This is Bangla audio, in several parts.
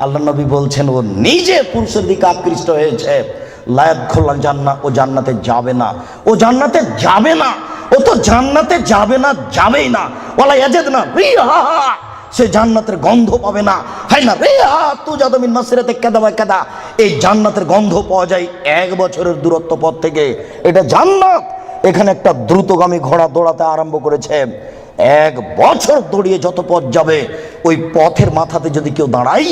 আল্লাহ নবী বলছেন ও নিজে পুরুষের দিকে আকৃষ্ট হয়েছে, লায়াদখুলুল জান্নাহ, ও জান্নাতে যাবে না, ও জান্নাতে যাবে না, ও তো জান্নাতে যাবে না, যাবেই না। ওয়ালা ইয়াজিদনা রিহা, সে জান্নাতের গন্ধ পাবে না। হাই না রিহা তুজাদু মিন মাসিরাতি কাদা ওয়া কাদা, এই জান্নাতের গন্ধ পাওয়া যায় 1 বছরের দূরত্ব পথ থেকে। এটা জান্নাত। এখানে একটা দ্রুতগামী ঘোড়া দৌড়াতে আরম্ভ করেছে, 1 বছর দৌড়িয়ে যত পথ যাবে ওই পথের মাথাতে যদি কেউ দাঁড়াই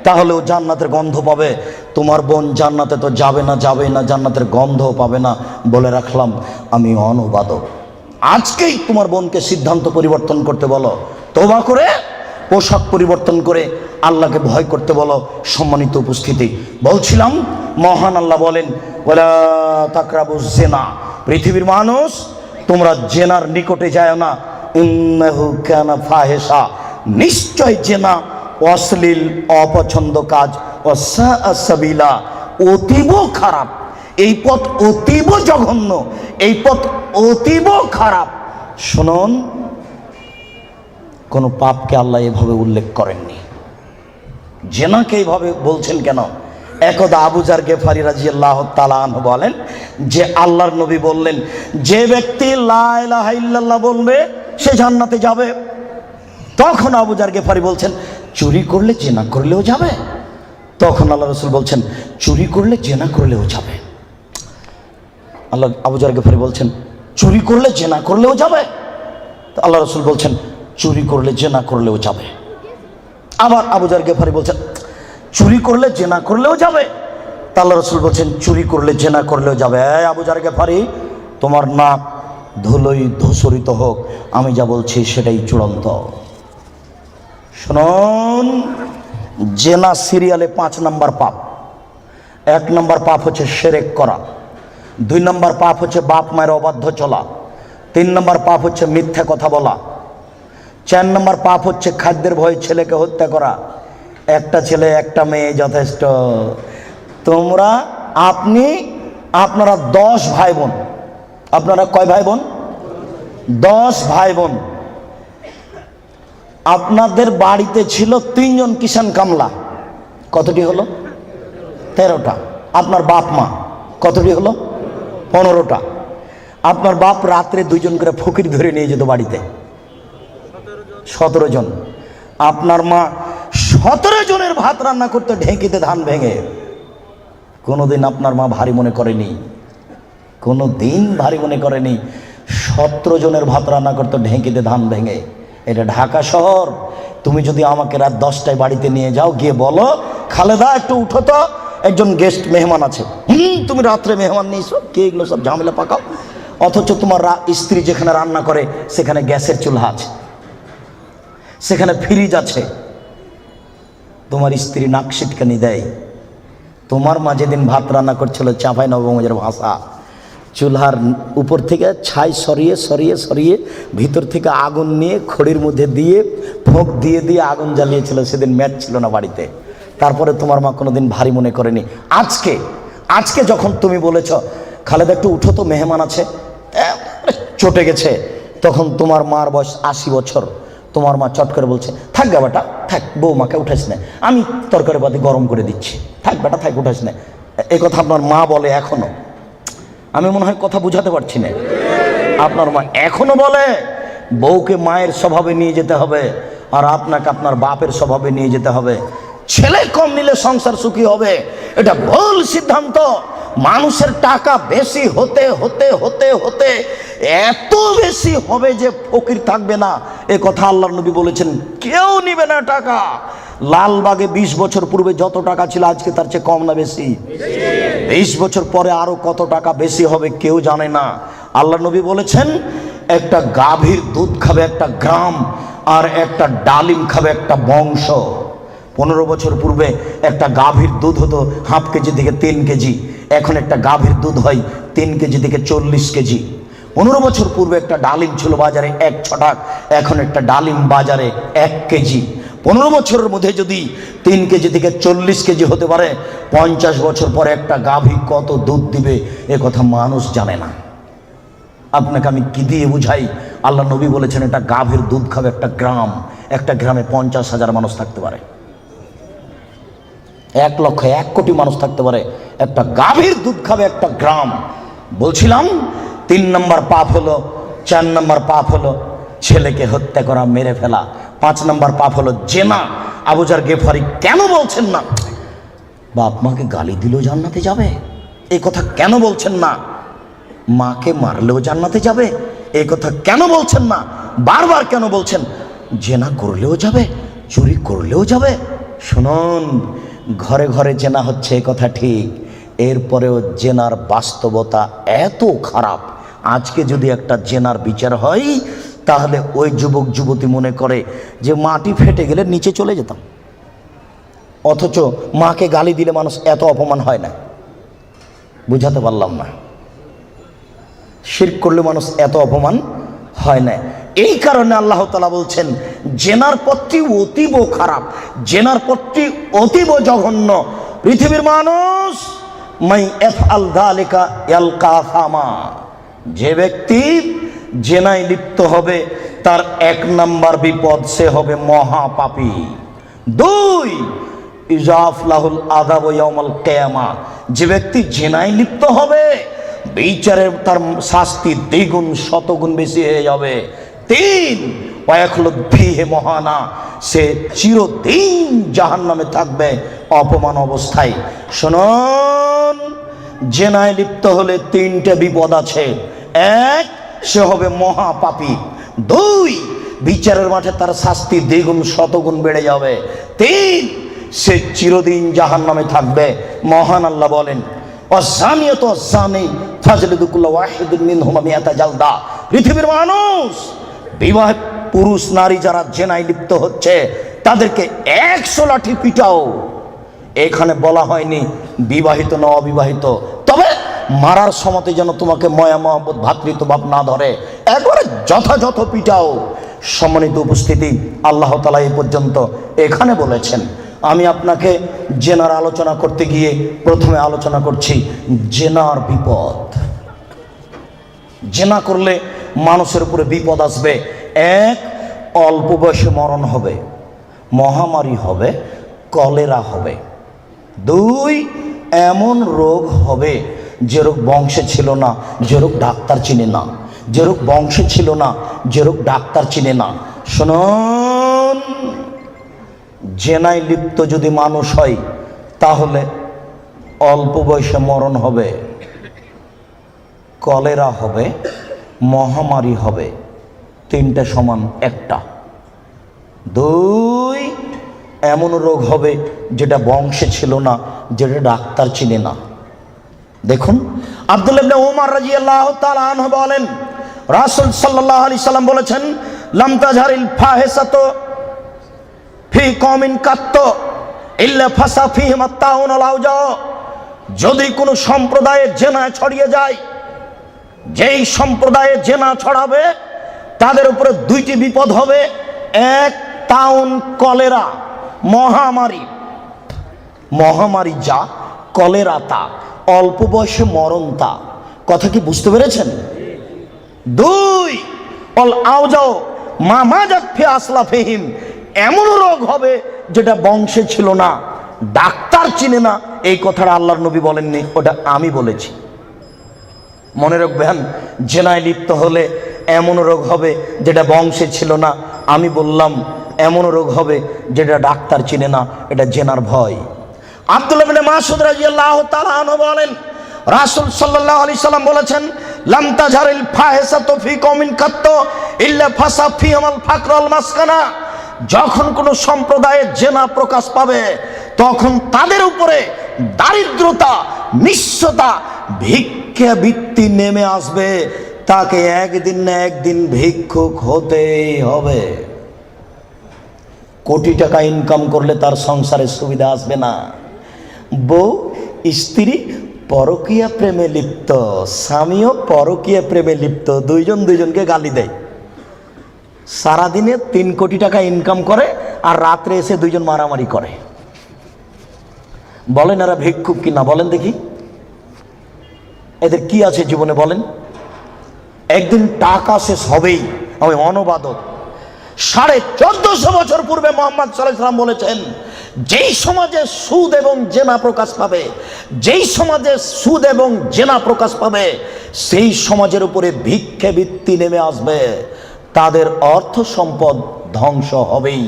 তাহলে ও জান্নাতের গন্ধ পাবে। তোমার বোন জান্নাতে তো যাবে না, যাবেই না, জান্নাতের গন্ধও পাবে না। বলে রাখলাম আমি অনুবাদক। আজকেই তোমার বোনকে সিদ্ধান্ত পরিবর্তন করতে বলো, তওবা করে পোশাক পরিবর্তন করে আল্লাহকে ভয় করতে বলো। সম্মানিত উপস্থিতি, বলছিলাম মহান আল্লাহ বলেন ওয়ালা তাকরাবুজ জিনা, পৃথিবীর মানুষ তোমরা জেনার নিকটে যায় না। ইন্নাহু কানা ফাহিশা, নিশ্চয় জেনা অশ্লীল অপছন্দ কাজ, ওয়াসাআ সাবিলা, অতীব খারাপ। এই পথ অতীব জঘন্য, এই পথ অতীব খারাপ। শুনুন, কোন পাপকে আল্লাহ এভাবে উল্লেখ করেননি, জেনাকে এইভাবে বলছেন কেন? একদা আবু যার গেফারি রাদিয়াল্লাহু তাআলা আনহু বলেন যে আল্লাহর নবী বললেন যে ব্যক্তি লা ইলাহা ইল্লাল্লাহ বলবে সে জান্নাতে যাবে। তখন আবু যার গেফারি বলছেন চুরি করলে জেনা করলেও যাবে? তখন আল্লাহ রাসূল বলছেন চুরি করলে জেনা করলেও যাবে। আবু যার গেফারি বলছেন চুরি করলে জেনা করলেও যাবে? তো আল্লাহ রাসূল বলছেন চুরি করলে জেনা করলেও যাবে। আবার আবু যার গেফারি বলছেন চুরি করলে জেনা করলেও যাবে। তা আল্লাহ রাসূল বলছেন চুরি করলে জেনা করলেও যাবে। আবু যার গেফারি, তোমার নাক ধুলোই ধূসরিত হোক, আমি যা বলছি সেটাই চূড়ান্ত। শুনুন, জেনা সিরিয়ালে 5 নম্বর পাপ। 1 নম্বর পাপ হচ্ছে শিরক করা, 2 নম্বর পাপ হচ্ছে বাপ মায়ের অবাধ্য চলা, 3 নম্বর পাপ হচ্ছে মিথ্যা কথা বলা, 4 নম্বর পাপ হচ্ছে খাদ্যের ভয়ে ছেলেকে হত্যা করা। একটা ছেলে একটা মেয়ে যথেষ্ট। আপনারা 10 ভাই বোন। আপনারা কয় ভাই বোন? 10 ভাই বোন। আপনাদের বাড়িতে ছিল 3 জন কিষান কামলা, কতটি হলো? 13টা। আপনার বাপ মা কতটি হলো? 15টা। আপনার বাপ রাত্রে 2 জন করে ফকির ধরে নিয়ে যেত বাড়িতে, 17 জন। আপনার মা 17 জনের ভাত রান্না করতে ঢেঁকিতে ধান ভেঙে। কোনোদিন আপনার মা ভারী মনে করেনি, কোনোদিন ভারী মনে করেনি। 17 জনের ভাত রান্না করতে ঢেঁকিতে ধান ভেঙে। এটা ঢাকা শহর। তুমি যদি আমাকে রাত 10টায় বাড়িতে নিয়ে যাও, গিয়ে বলো খালেদা একটু উঠো তো, একজন গেস্ট মেহমান আছে। তুমি রাত্রে মেহমান নিয়েছো, কে এগুলো সব ঝামেলা পাকাও। অথচ তোমার স্ত্রী যেখানে রান্না করে সেখানে গ্যাসের চুলা আছে, সেখানে ফ্রিজ আছে। তোমার স্ত্রী নাক সিটকানি দেয়। তোমার মা যেদিন ভাত রান্না করছিল চাঁপাই নবগঞ্জের ভাষা, চুলার উপর থেকে ছাই সরিয়ে সরিয়ে সরিয়ে ভিতর থেকে আগুন নিয়ে খড়ির মধ্যে দিয়ে ফোঁক দিয়ে দিয়ে আগুন জ্বালিয়েছিল। সেদিন ম্যাচ ছিল না বাড়িতে। তারপরে তোমার মা কোনোদিন ভারী মনে করেনি। আজকে যখন তুমি বলেছ খালেদা একটু উঠো তো, মেহমান আছে, চটে গেছে, তখন তোমার মার বয়স 80 বছর। তোমার মা চট করে বলছে থাক গা বেটা থাক, বৌমাকে উঠাইস না, আমি তরকারি পাতি গরম করে দিচ্ছি, থাক বেটা থাক, উঠাইস না। এই কথা আপনার মা বলে এখনো। আমি মনে হয় কথা বুঝাতে পারছি না। আপনার মা এখনো বলে বউকে মায়ের স্বভাবে নিয়ে যেতে হবে, আর আপনাকে আপনার বাপের স্বভাবে নিয়ে যেতে হবে। ছেলে কম নিলে সংসার সুখী হবে, এটা ভুল সিদ্ধান্ত। মানুষের টাকা বেশি হতে হতে হতে হতে এত বেশি হবে যে ফকির থাকবে না। এ কথা আল্লাহর নবী বলেছেন, কেউ নিবে না টাকা। লালবাগে 20 বছর পূর্বে যত টাকা ছিল আজকে তার চেয়ে কম না বেশি? 20 বছর পরে আরো কত টাকা বেশি হবে কেউ জানে না। আল্লাহর নবী বলেছেন একটা গাভীর দুধ খাবে একটা গ্রাম, আর একটা ডালিম খাবে একটা বংশ। 15 বছর পূর্বে একটা গাভীর দুধ হতো ½ কেজি থেকে 3 কেজি, এখন একটা গাভীর দুধ হয় 3 কেজি থেকে 40 কেজি। 15 বছর পূর্বে একটা ডালিম ছিল বাজারে 1 ছটাক, এখন একটা ডালিম বাজারে 1 কেজি। 15 বছরের মধ্যে যদি 3 কেজি থেকে 40 কেজি হতে পারে, 50 বছর পরে একটা গাভী কত দুধ দিবে এ কথা মানুষ জানে না। আপনাকে আমি কি দিয়ে বুঝাই? আল্লাহ নবী বলেছেন এটা গাভীর দুধ খাবে একটা গ্রাম, একটা গ্রামে 50,000 মানুষ থাকতে পারে। 1,00,000,000,000,000 মানুষ থাকতে পারে, একটা গাভীর দুধ খাবে 1 গ্রাম। বলছিলাম 3 নম্বর পাপ হলো, 4 নম্বর পাপ হলো ছেলেকে হত্যা করা, মেরে ফেলা। 5 নম্বর পাপ হলো জেনা। আবু যর গেফারি কেন বলছেন না বাপ মাকে গালি দিলেও জান্নাতে যাবে? এই কথা কেন বলছেন না? মাকে মারলেও জান্নাতে যাবে? এই কথা কেন বলছেন না? বারবার কেন বলছেন জেনা করলেও যাবে, চুরি করলেও যাবে? শুনুন, ঘরে ঘরে জেনা হচ্ছে এ কথা ঠিক, এরপরেও জেনার বাস্তবতা এত খারাপ। আজকে যদি একটা জেনার বিচার হয় তাহলে ওই যুবক যুবতী মনে করে যে মাটি ফেটে গেলে নিচে চলে যেতাম, অথচ মাকে গালি দিলে মানুষ এত অপমান হয় না। বুঝাতে পারলাম না? শিরক করলে মানুষ এত অপমান হয় না। এই কারণে আল্লাহ তাআলা বলছেন জেনার পথটি অতীব খারাপ, জেনার পথটি অতীব জঘন্য। পৃথিবীর মানুষ মাই ইফআল যালিকা ইয়ালকা আসামা, যে ব্যক্তি জেনায় লিপ্ত হবে তার 1 নম্বর বিপদ, সে হবে মহাপাপী। 2 ইজাফ লাহুল আযাব ইয়াউমাল কিয়ামা, যে ব্যক্তি জেনায় লিপ্ত হবে বিচারে তার শাস্তি দ্বিগুণ শতগুণ বেশি হয়ে যাবে। 3 ওয়ায়াখলুদ ফীহি মুহানা, সে চিরদিন জাহান্নামে থাকবে অপমান অবস্থায়। শুনুন, জেনায় লিপ্ত হলে 3টে বিপদ আছে। 1, সে হবে মহাপাপী। 2, বিচারের মাঠে তার শাস্তি দ্বিগুণ শতগুণ বেড়ে যাবে। 3, সে চিরদিন জাহান্নামে থাকবে। মহান আল্লাহ বলেন ওয়াজ্জানিয়াতু ওয়াজ্জানি ফাজলিদু কুল্লা ওয়াহিদিন মিনহুমা মিআতা জালদা। পৃথিবীর মানুষ, বিবাহ পুরুষ নারী যারা জেনায় লিপ্ত হচ্ছে তাদেরকে 100 লাঠি পিটাও। এখানে বলা হয়নি বিবাহিত না অবিবাহিত, তবে মারার সময় যেন তোমাকে ময়া মহব্বত ভাতৃত্বভাব না ধরে, একবারে যথাযথ পিটাও। সম্মানিত উপস্থিতি, আল্লাহ তাআলা এই পর্যন্ত এখানে বলেছেন। আমি আপনাকে জেনার আলোচনা করতে গিয়ে প্রথমে আলোচনা করছি জেনার বিপদ। জেনা করলে মানুষের উপরে বিপদ আসবে। 1, অল্প বয়সে মরণ হবে, মহামারী হবে, কলেরা হবে। 2, এমন রোগ হবে যে রোগ বংশে ছিল না, যে রোগ ডাক্তার চিনে না, যে রোগ বংশে ছিল না, যে রোগ ডাক্তার চিনে না। শুনুন, জেনায় লিপ্ত যদি মানুষ হয় তাহলে অল্প বয়সে মরণ হবে, কলেরা হবে, মহামারী হবে। 3টে সমান একটা। 2, এমন রোগ হবে যেটা বংশে ছিল না, যেটা ডাক্তার চিনে না। দেখুন, আব্দুল্লাহ ইবনে উমর রাদিয়াল্লাহু তাআলা আনহু বলেন রাসূল সাল্লাল্লাহু আলাইহি সাল্লাম বলেছেন লাম তাজহারিল ফাহিসাতু ফি কওমিন কাত্ত ইল্লা ফাসা ফিহিম আত-তাউন ওয়াল আওজা। যদি কোনো সম্প্রদায়ে জেনা ছড়িয়ে যায়, যেই সম্প্রদায়ে জেনা ছড়াবে তাদের উপরে 2টি বিপদ হবে। 1, তাউন, কলেরা, মহামারী। মহামারী যা, কলেরা তা, অল্প বয়সে মরণ তা। কথা কি বুঝতে পেরেছেন? 2, অল আওজাও মামাজাত ফি আসলাফিহিম, এমন রোগ হবে যেটা বংশে ছিল না, ডাক্তার চিনে না। এই কথাটা আল্লাহর নবী বলেননি, ওটা আমি বলেছি। মনে রাখবেন, জেনায় লিপ্ত হলে এমন রোগ হবে যেটা বংশে ছিল না। আমি বললাম এমন রোগ হবে যেটা ডাক্তার চিনে না, এটা জেনার ভয়। আব্দুল্লাহ ইবনে মাসউদ রাদিয়াল্লাহু তাআলা আনহু বলেন রাসূল সাল্লাল্লাহু আলাইহি সাল্লাম বলেছেন লাম তাজহারিল ফাহিসাতু ফি কওমিন কাত্ত ইল্লা ফাসা ফিহিমাল ফাকর ওয়াল মাসকানা। যখন কোনো সম্প্রদায়ে জেনা প্রকাশ পাবে তখন তাদের উপরে দারিদ্রতা, নিঃস্বতা, ভিক্ষাবৃত্তি নেমে আসবে। তাকে একদিন না একদিন ভিক্ষুক হতেই হবে। কোটি টাকা ইনকাম করলে তার সংসারে সুবিধা আসবে না। বউ স্ত্রী পরকীয়া প্রেমে লিপ্ত, স্বামীও পরকীয়া প্রেমে লিপ্ত, দুইজন দুইজনকে গালি দেয়। সারাদিনে 3 কোটি টাকা ইনকাম করে আর রাত্রে এসে দুইজন মারামারি করে। বলেন এরা ভিক্ষুক কিনা? বলেন দেখি, এদের কি আছে জীবনে বলেন? একদিন টাকা শেষ হবেই। আমি অনুবাদক, 1450 বছর পূর্বে মুহাম্মদ সাল্লাল্লাহু আলাইহি ওয়াসাল্লাম বলেছেন যেই সমাজে সুদ এবং জেনা প্রকাশ পাবে, যেই সমাজে সুদ এবং জেনা প্রকাশ পাবে, সেই সমাজের উপরে ভিক্ষাবৃত্তি নেমে আসবে, তাদের অর্থ সম্পদ ধ্বংস হবেই,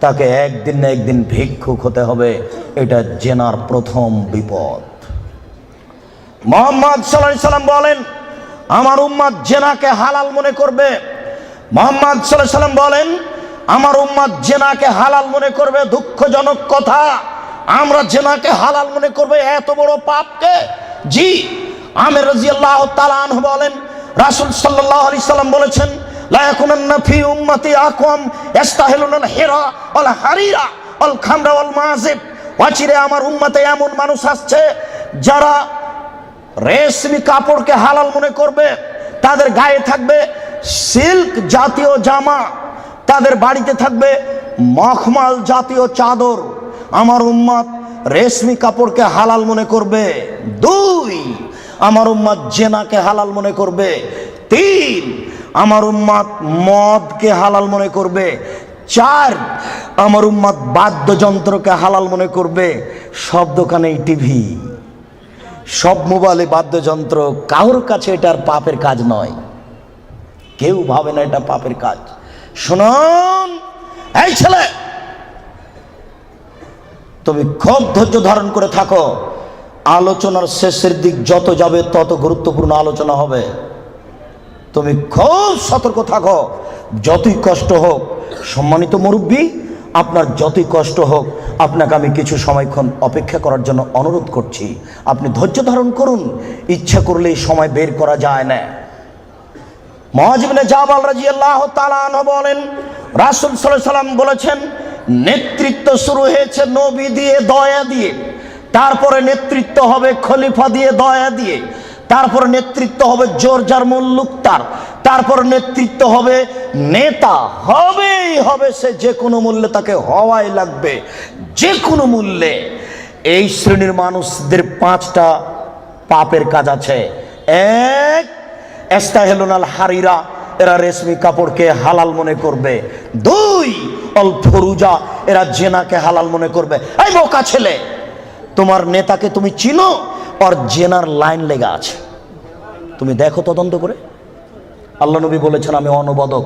তাকে একদিন না একদিন ভিক্ষুক হতে হবে। এটা জেনার প্রথম বিপদ। মুহাম্মদ সাল্লাল্লাহু আলাইহি সাল্লাম বলেন, আমার উম্মত জেনাকে হালাল মনে করবে। মুহাম্মদ সাল্লাল্লাহু আলাইহি সাল্লাম বলেন, আমার উম্মত জেনাকে হালাল মনে করবে। দুঃখজনক কথা, আমরা জেনাকে হালাল মনে করবে, এত বড় পাপকে। জি, আমির রাদিয়াল্লাহু তাআলা আনহু বলেন, রাসূল সাল্লাল্লাহু আলাইহি সাল্লাম বলেছেন, লা ইয়াকুনান্না ফি উম্মতি আকওয়াম ইস্তাহিলুনাল হিরা ওয়াল হারিরা ওয়াল খামরা ওয়াল মাযিব। অচিরে আমার উম্মতে এমন মানুষ আসছে যারা রেশমি কাপড়কে হালাল মনে করবে, তাদের গায়ে থাকবে সিল্ক জাতীয় জামা, তাদের বাড়িতে থাকবে মখমল জাতীয় চাদর। আমার উম্মত রেশমি কাপড়কে হালাল মনে করবে। 2, আমার উম্মত জেনাকে হালাল মনে করবে। 3, আমার উম্মত মদকে হালাল মনে করবে। 4, আমার উম্মত বাদ্যযন্ত্রকে হালাল মনে করবে। সব দোকানেই টিভি, সব মোবাইলে বাদ্যযন্ত্র, কারোর কাছে এটার পাপের কাজ নয়, কেউ ভাবে না এটা পাপের কাজ। শুনুন, এই ছেলে, তুমি খুব ধৈর্য ধারণ করে থাকো। আলোচনার শেষের দিক যত যাবে তত গুরুত্বপূর্ণ আলোচনা হবে। তুমি খুব সতর্ক থাকো, যতই কষ্ট হোক। সম্মানিত মুরব্বী, আপনার যতই কষ্ট হোক, আপনাকে আমি কিছু সময়ক্ষণ অপেক্ষা করার জন্য অনুরোধ করছি। আপনি ধৈর্য ধারণ করুন, ইচ্ছা করলে সময় বের করা যায় না। মুআয ইবনে জাবাল রাদিয়াল্লাহু তাআলা আনহু বলেন, রাসূল সাল্লাল্লাহু আলাইহি সাল্লাম বলেছেন, নেতৃত্ব শুরু হয়েছে নবী দিয়ে, দয়া দিয়ে, তারপরে নেতৃত্ব হবে খলিফা দিয়ে, দয়া দিয়ে, তারপরে নেতৃত্ব হবে জোরজার মুল্লুক তার, তারপর নেতৃত্ব হবে নেতা, হবেই হবে, সে যে কোনো মূল্যে তাকে হওয়াই লাগবে, যে কোনো মূল্যে। এই শ্রেণীর মানুষদের 5টা পাপের কাজ আছে। 1, ইস্তাহিলুনাল হারিরা, এরা রেশমি কাপড়কে হালাল মনে করবে। 2, অল ফুরুজা, এরা জেনাকে হালাল মনে করবে। এই বোকা ছেলে, তোমার নেতাকে তুমি চিনো? আর জেনার লাইন লেগে আছে, তুমি দেখো তদন্ত করে। আল্লাহ নবী বলেছেন, আমি অনুবাদক।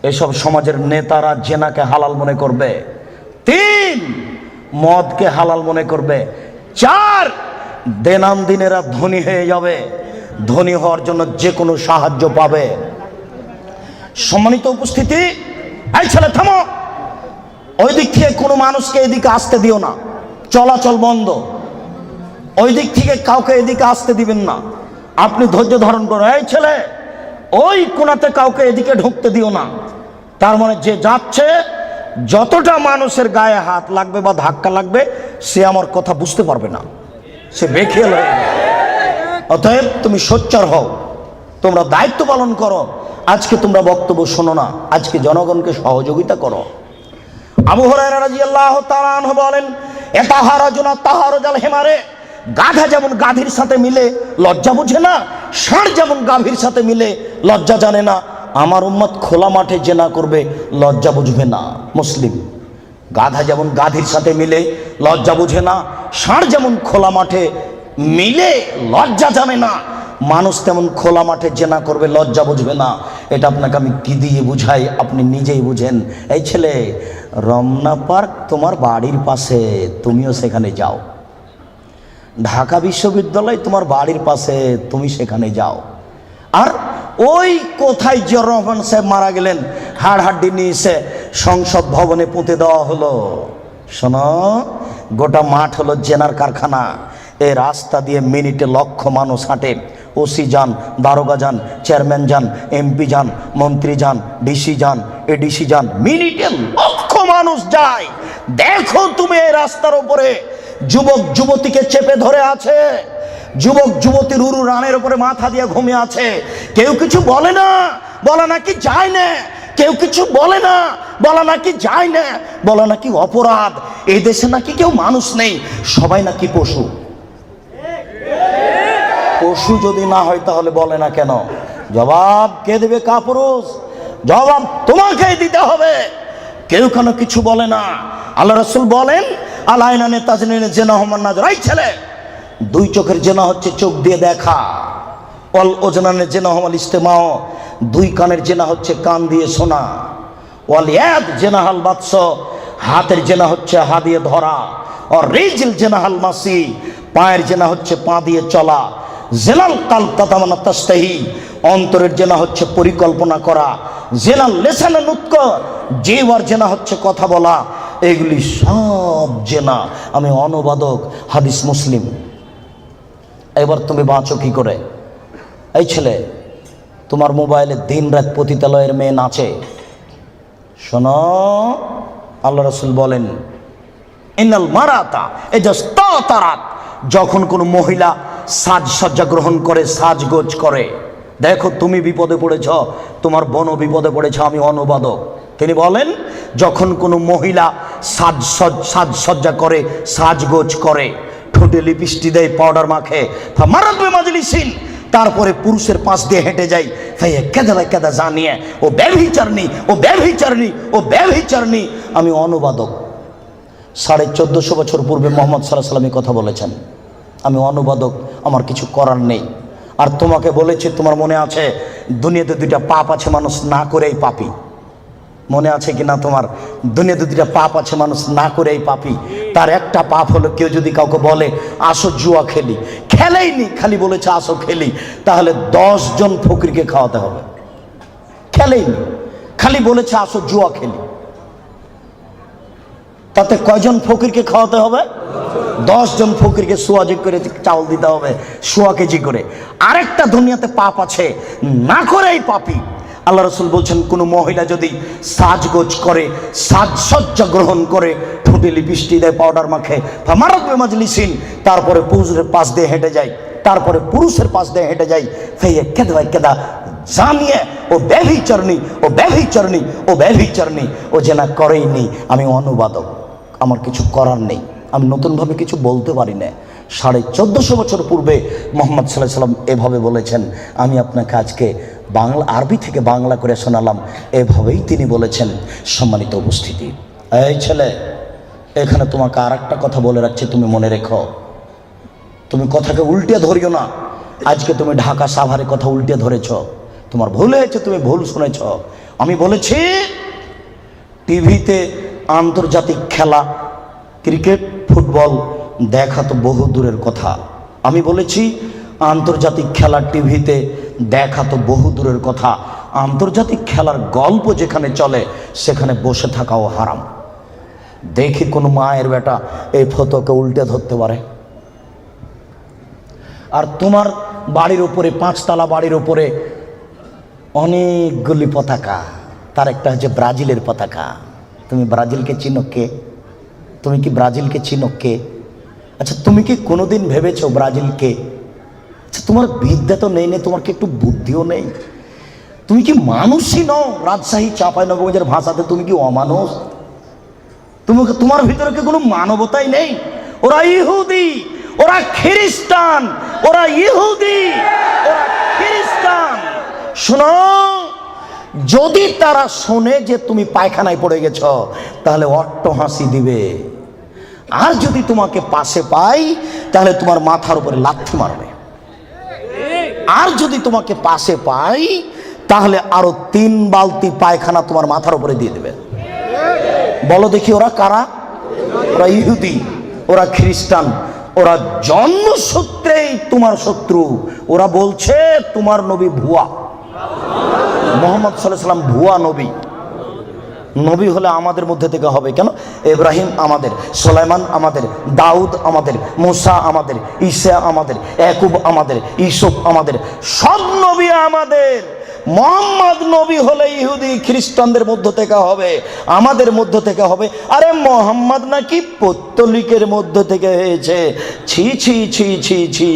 এসব সমাজের নেতারা জেনাকে হালাল মনে করবে। 3, মদকে হালাল মনে করবে। 4, দিনান এরা ধনী হয়ে যাবে, ধনী হওয়ার জন্য যে কোনো সাহায্য পাবে। সম্মানিত উপস্থিতি, এই ছেলে থামো, ওই দিক থেকে কোনো মানুষকে এদিকে আসতে দিও না, চলাচল বন্ধ। ওই দিক থেকে কাউকে এদিকে আসতে দিবেন না, আপনি ধৈর্য ধারণ করো। এই ছেলে, ওই কোণাতে কাউকে এদিকে ঢুকতে দিও না। তার মানে যে যাচ্ছে, যতটা মানুষের গায়ে হাত লাগবে বা ধাক্কা লাগবে, সে আমার কথা বুঝতে পারবে না, সে বেখেয়াল হয়ে যাবে। অতএব তুমি সোচ্চার হও, তোমরা দায়িত্ব পালন করো। আজকে তোমরা বক্তব্য শোনো না, আজকে জনগণকে সহযোগিতা করো। আবু হুরায়রা রাদিয়াল্লাহু তাআলা আনহু বলেন, এতাহারাজুনা তাহারুজাল হিমারে, গাধা যেমন গাভীর সাথে মিলে লজ্জা বুঝে না, ষাঁড় যেমন গাভীর সাথে মিলে লজ্জা জানে না, আমার উম্মত খোলা মাঠে জেনা করবে, লজ্জা বুঝবে না। মুসলিম। গাধা যেমন গাধীর সাথে মিলে লজ্জা বুঝে না, ষাঁড় যেমন খোলা মাঠে মিলে লজ্জা জানে না, মানুষ তেমন খোলা মাঠে জেনা করবে, লজ্জা বুঝবে না। এটা আপনাকে আমি কি দিয়ে বুঝাই, আপনি নিজেই বুঝেন। এই ছেলে, রমনা পার্ক তোমার বাড়ির পাশে, তুমিও সেখানে যাও। ঢাকা বিশ্ববিদ্যালয় তোমার বাড়ির পাশে, তুমি সেখানে যাও। আর ওই কোথায় জিয়াউর রহমান সাহেব মারা গেলেন, হাড়হাড্ডি নিয়ে এসে সংসদ ভবনে পুঁতে দেওয়া হলো। শোনো, গোটা মাঠ হলো জেনার কারখানা। এই রাস্তা দিয়ে মিনিটে লক্ষ মানুষ হাঁটে। ওসি যান, দারোগা যান, চেয়ারম্যান যান, এমপি যান, মন্ত্রী যান, ডিসি যান, এডিসি যান, মিনিটে লক্ষ মানুষ যায়। দেখো তুমি এই রাস্তার উপরে যুবক যুবতীকে চেপে ধরে আছে, যুবক যুবতীর উরু রানের উপরে মাথা দিয়ে ঘুমিয়ে আছে। কেউ কিছু বলে না, বলা নাকি যায় না। কেউ কিছু বলে না, বলা নাকি যায় না, বলা নাকি অপরাধ। এই দেশে নাকি কেউ মানুষ নেই, সবাই নাকি পশু। পশু যদি না হয় তাহলে বলে না কেন? জবাব কে দেবে? কাপুরুষ। জবাব তোমাকেই দিতে হবে। কেউ কোনো কিছু বলে না। আল্লাহ রাসূল বলেন, আলাইনানে তাজনিনে জেনা হমান নাজর, এই ছেলে, দুই চোখের জেনা হচ্ছে চোখ দিয়ে দেখা। অল ওজনানে জেনা হমাল ইস্তেমাও, দুই কানের জেনা হচ্ছে কান দিয়ে শোনা। ওয়াল ইয়াদ জেনা হাল বাতস, হাতের জেনা হচ্ছে হাত দিয়ে ধরা। আর রিজিল জেনা হাল মাসি, পায়ের জেনা হচ্ছে পা দিয়ে চলা। জেনাল কালব তাতামানা তাস্তাহি, অন্তরের জেনা হচ্ছে পরিকল্পনা করা। জেনাল লেসানে নুতক, জিহ্বার জেনা হচ্ছে কথা বলা। এগুলি সব জেনা। আমি অনুবাদক, হাদিস মুসলিম। এবার তুমি বাঁচো কি করে? এই ছেলে, তোমার মোবাইলে দিন রাত পতিতালয়ের মেয়ে নাচে, শোনো, আল্লাহ রাসূল বলেন, ইন্নাল মারাতা ইজাস্তাতারাত, যখন কোনো মহিলা সাজসজ্জা গ্রহণ করে, সাজগোজ করে, দেখো তুমি বিপদে পড়েছ, তোমার বোনও বিপদে পড়েছ। আমি অনুবাদক। তিনি বলেন, যখন কোনো মহিলা সাজসজ্জা করে, সাজগোজ করে, ঠোঁটে লিপস্টিক দেয়, পাউডার মাখে, মারাতবে মাজলিসিন, তারপরে পুরুষের পাশ দিয়ে হেঁটে যায়, কেদা জানিয়ে ও ব্যভিচারণী, ও ব্যভিচারণী, ও ব্যভিচারণী। আমি অনুবাদক। 1450 বছর পূর্বে মুহাম্মদ সাল্লাল্লাহু আলাইহি ওয়াসাল্লাম কথা বলেছেন। আমি অনুবাদক, আমার কিছু করার নেই। আর তোমাকে বলেছি, তোমার মনে আছে দুনিয়াতে দুইটা পাপ আছে, মানুষ না করেই পাপী। মনে আছে কি না তোমার? দুনিয়াতে দুইটা পাপ আছে, মানুষ না করেই পাপী। তার একটা পাপ হলো, কেউ যদি কাউকে বলে আসো জুয়া খেলি, খেলেইনি, খালি বলেছে আসো খেলি, তাহলে 10 জন ফকিরকে খাওয়াতে হবে। খেলেইনি, খালি বলেছে আসো জুয়া খেলি, তাতে কয়জন ফকিরকে খাওয়াতে হবে? 10 জন ফকিরকে সোয়াজি করে চাউল দিতে হবে, 100 কেজি করে। আরেকটা দুনিয়াতে পাপ আছে, না করেই পাপী। আল্লাহ রাসূল বলছেন, কোনো মহিলা যদি সাজগোজ করে, সাজসজ্জা গ্রহণ করে, ঠোঁটে লিপস্টিক দেয়, পাউডার মাখে, ফামারাতবে মাজলিসিন, তারপরে পুরুষের পাশ দিয়ে হেঁটে যায়, তারপরে পুরুষের পাশ দিয়ে হেঁটে যায়, কেদা জানিয়ে ও ব্যভিচারণী, ও ব্যভিচারণী, ও ব্যভিচারণী, ও জেনা করেইনি। আমি অনুবাদক, আমার কিছু করার নেই, আমি নতুনভাবে কিছু বলতে পারি না। 1450 বছর পূর্বে মুহাম্মদ সাল্লাল্লাহু আলাইহি ওয়াসাল্লাম এভাবে বলেছেন। আমি আপনাকে আজকে বাংলা, আরবি থেকে বাংলা করে শোনালাম। এভাবেই তিনি বলেছেন। সম্মানিত উপস্থিতি, এই ছেলে, এখানে তোমাকে আর একটা কথা বলে রাখছি, তুমি মনে রেখো। তুমি কথাকে উল্টে ধরিও না। আজকে তুমি ঢাকা সাভারে কথা উল্টে ধরেছ, তোমার ভুল হয়েছে, তুমি ভুল শুনেছ। আমি বলেছি টিভিতে আন্তর্জাতিক খেলা, ক্রিকেট, ফুটবল দেখা তো বহু দূরের কথা। আমি বলেছি আন্তর্জাতিক খেলা টিভিতে দেখা তো বহু দূরের কথা, আন্তর্জাতিক খেলার গল্প যেখানে চলে সেখানে বসে থাকাও হারাম। দেখি কোন মায়ের বেটা এই ফতোকে উল্টে ধরতে পারে। আর তোমার বাড়ির উপরে, 5 তলা বাড়ির উপরে অনেকগুলি পতাকা, তার একটা হচ্ছে ব্রাজিলের পতাকা। তুমি ব্রাজিলকে চিনো কে? তুমি কি ব্রাজিলকে চিনো কে? আচ্ছা, তুমি কি কোনোদিন ভেবেছো ব্রাজিল কে? আচ্ছা, তোমার বিদ্যা তো নেই, তোমার কি একটু বুদ্ধিও নেই? তুমি কি মানুষই নও? রাজশাহী চাঁপাইনবাবগঞ্জের ভাষাতে তুমি কি অমানুষ? তোমার ভিতরে কি কোনো মানবতাই নেই? ওরা ইহুদি, ওরা খ্রিস্টান, ওরা ইহুদি, ওরা খ্রিস্টান। শোনো, যদি তারা শোনে যে তুমি পায়খানায় পড়ে গেছ, তাহলে অট্ট হাসি দিবে। আর যদি তোমাকে পাশে পাই, তাহলে তোমার মাথার উপরে লাথি মারবে। আর যদি তোমাকে পাশে পাই, তাহলে আরো 3 বালতি পায়খানা তোমার মাথার উপরে দিয়ে দেবে। বলো দেখি, ওরা কারা? ওরা ইহুদি, ওরা খ্রিস্টান, ওরা জন্মসূত্রেই তোমার শত্রু। ওরা বলছে তোমার নবী ভুয়া, মুহাম্মদ সাল্লাল্লাহু আলাইহি ওয়াসাল্লাম ভুয়া নবী। নবী হলে আমাদের মধ্যে থেকে হবে কেন? ইব্রাহিম আমাদের, সুলাইমান আমাদের, দাউদ আমাদের, মুসা আমাদের, ঈসা আমাদের, ইয়াকুব আমাদের, ইউসুফ আমাদের, সব নবী আমাদের। মুহাম্মদ নবী হলে ইহুদি খ্রিস্টানদের মধ্য থেকে হবে, আমাদের মধ্য থেকে হবে। আরে মুহাম্মদ নাকি পৌত্তলিকের মধ্য থেকে হয়েছে। ছি ছি ছি ছি ছি,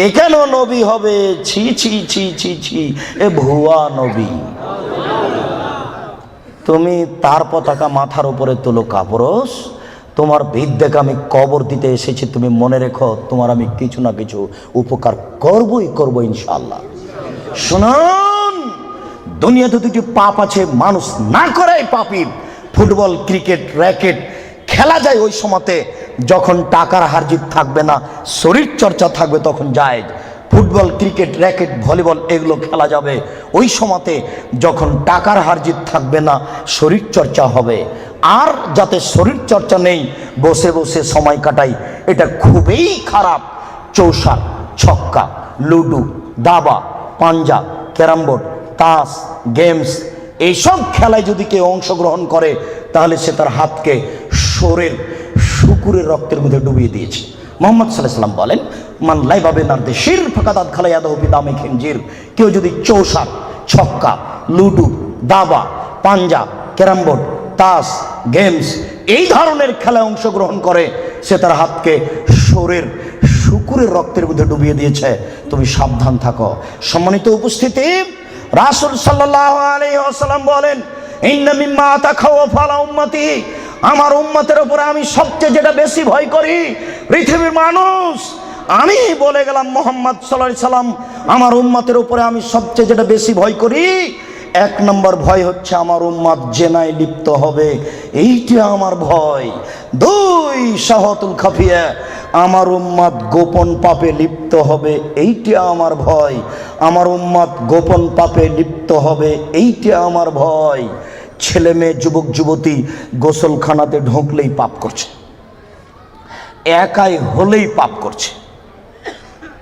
এ কেন নবী হবে? ছি ছি ছি ছি ছি, এ ভুয়া নবী। তুমি তার পতাকা মাথার উপরে তুলো কাপুরুষ। তোমার বিদ্যাকে আমি কবর দিতে এসেছি, তুমি মনে রেখো, তোমার আমি কিছু না কিছু উপকার করবই করবো ইনশাআল্লাহ। শুনুন, দুনিয়াতে 2টি পাপ আছে, মানুষ না করেই পাপী। ফুটবল, ক্রিকেট, র্যাকেট খেলা যায় ওই সময়তে যখন টাকার হারজিত থাকবে না, শরীর চর্চা থাকবে, তখন যায়। ফুটবল, ক্রিকেট, র্যাকেট, ভলিবল এগুলো খেলা যাবে ওই সময়তে যখন টাকার হারজিত থাকবে না, শরীর চর্চা হবে। আর যাতে শরীর চর্চা নেই, বসে বসে সময় কাটাই, এটা খুবই খারাপ। চৌসার, ছক্কা, লুডু, দাবা, পাঞ্জা, ক্যারাম বোর্ড, তাস, গেমস এইসব খেলায় যদি কেউ অংশগ্রহণ করে তাহলে সে তার হাতকে শরীর শুকুরের রক্তের মধ্যে ডুবিয়ে দিয়েছে। মুহাম্মদ সাল্লাল্লাহু আলাইহি ওয়াসাল্লাম বলেন, মান লাইবা নারদে শির ফাকাদাত খালায়াদাহু বিদামে খিনজির। কেউ যদি চৌসার, ছক্কা, লুডু, দাবা, পাঞ্জা, ক্যারাম বোর্ড, তাস, গেমস এই ধরনের খেলায় অংশগ্রহণ করে, সে তার হাতকে শরীর শুকুরের রক্তের মধ্যে ডুবিয়ে দিয়েছে। তুমি সাবধান থাকো। সম্মানিত উপস্থিতি, রাসূল সাল্লাল্লাহু আলাইহি ওয়াসাল্লাম বলেন, ইন্না মিম্মা তাখাওয়াফা আলা উম্মতি, আমার উম্মতের উপরে আমি সবচেয়ে যেটা বেশি ভয় করি, পৃথিবীর মানুষ, আমি বলে গেলাম মুহাম্মদ সাল্লাল্লাহু আলাইহি সাল্লাম, আমার উম্মতের উপরে আমি সবচেয়ে যেটা বেশি ভয় করি, এক নম্বর ভয় হচ্ছে আমার উম্মত জেনায় লিপ্ত হবে, এইটা আমার ভয়। দুই, শাহওয়াতুল খাফিয়া, আমার উম্মত গোপন পাপে লিপ্ত হবে, এইটা আমার ভয়। আমার উম্মত গোপন পাপে লিপ্ত হবে, এইটা আমার ভয়। ছেলে মেয়ে, যুবক যুবতী গোসলখানাতে ঢুকলেই পাপ করছে, একাই হলেই পাপ করছে।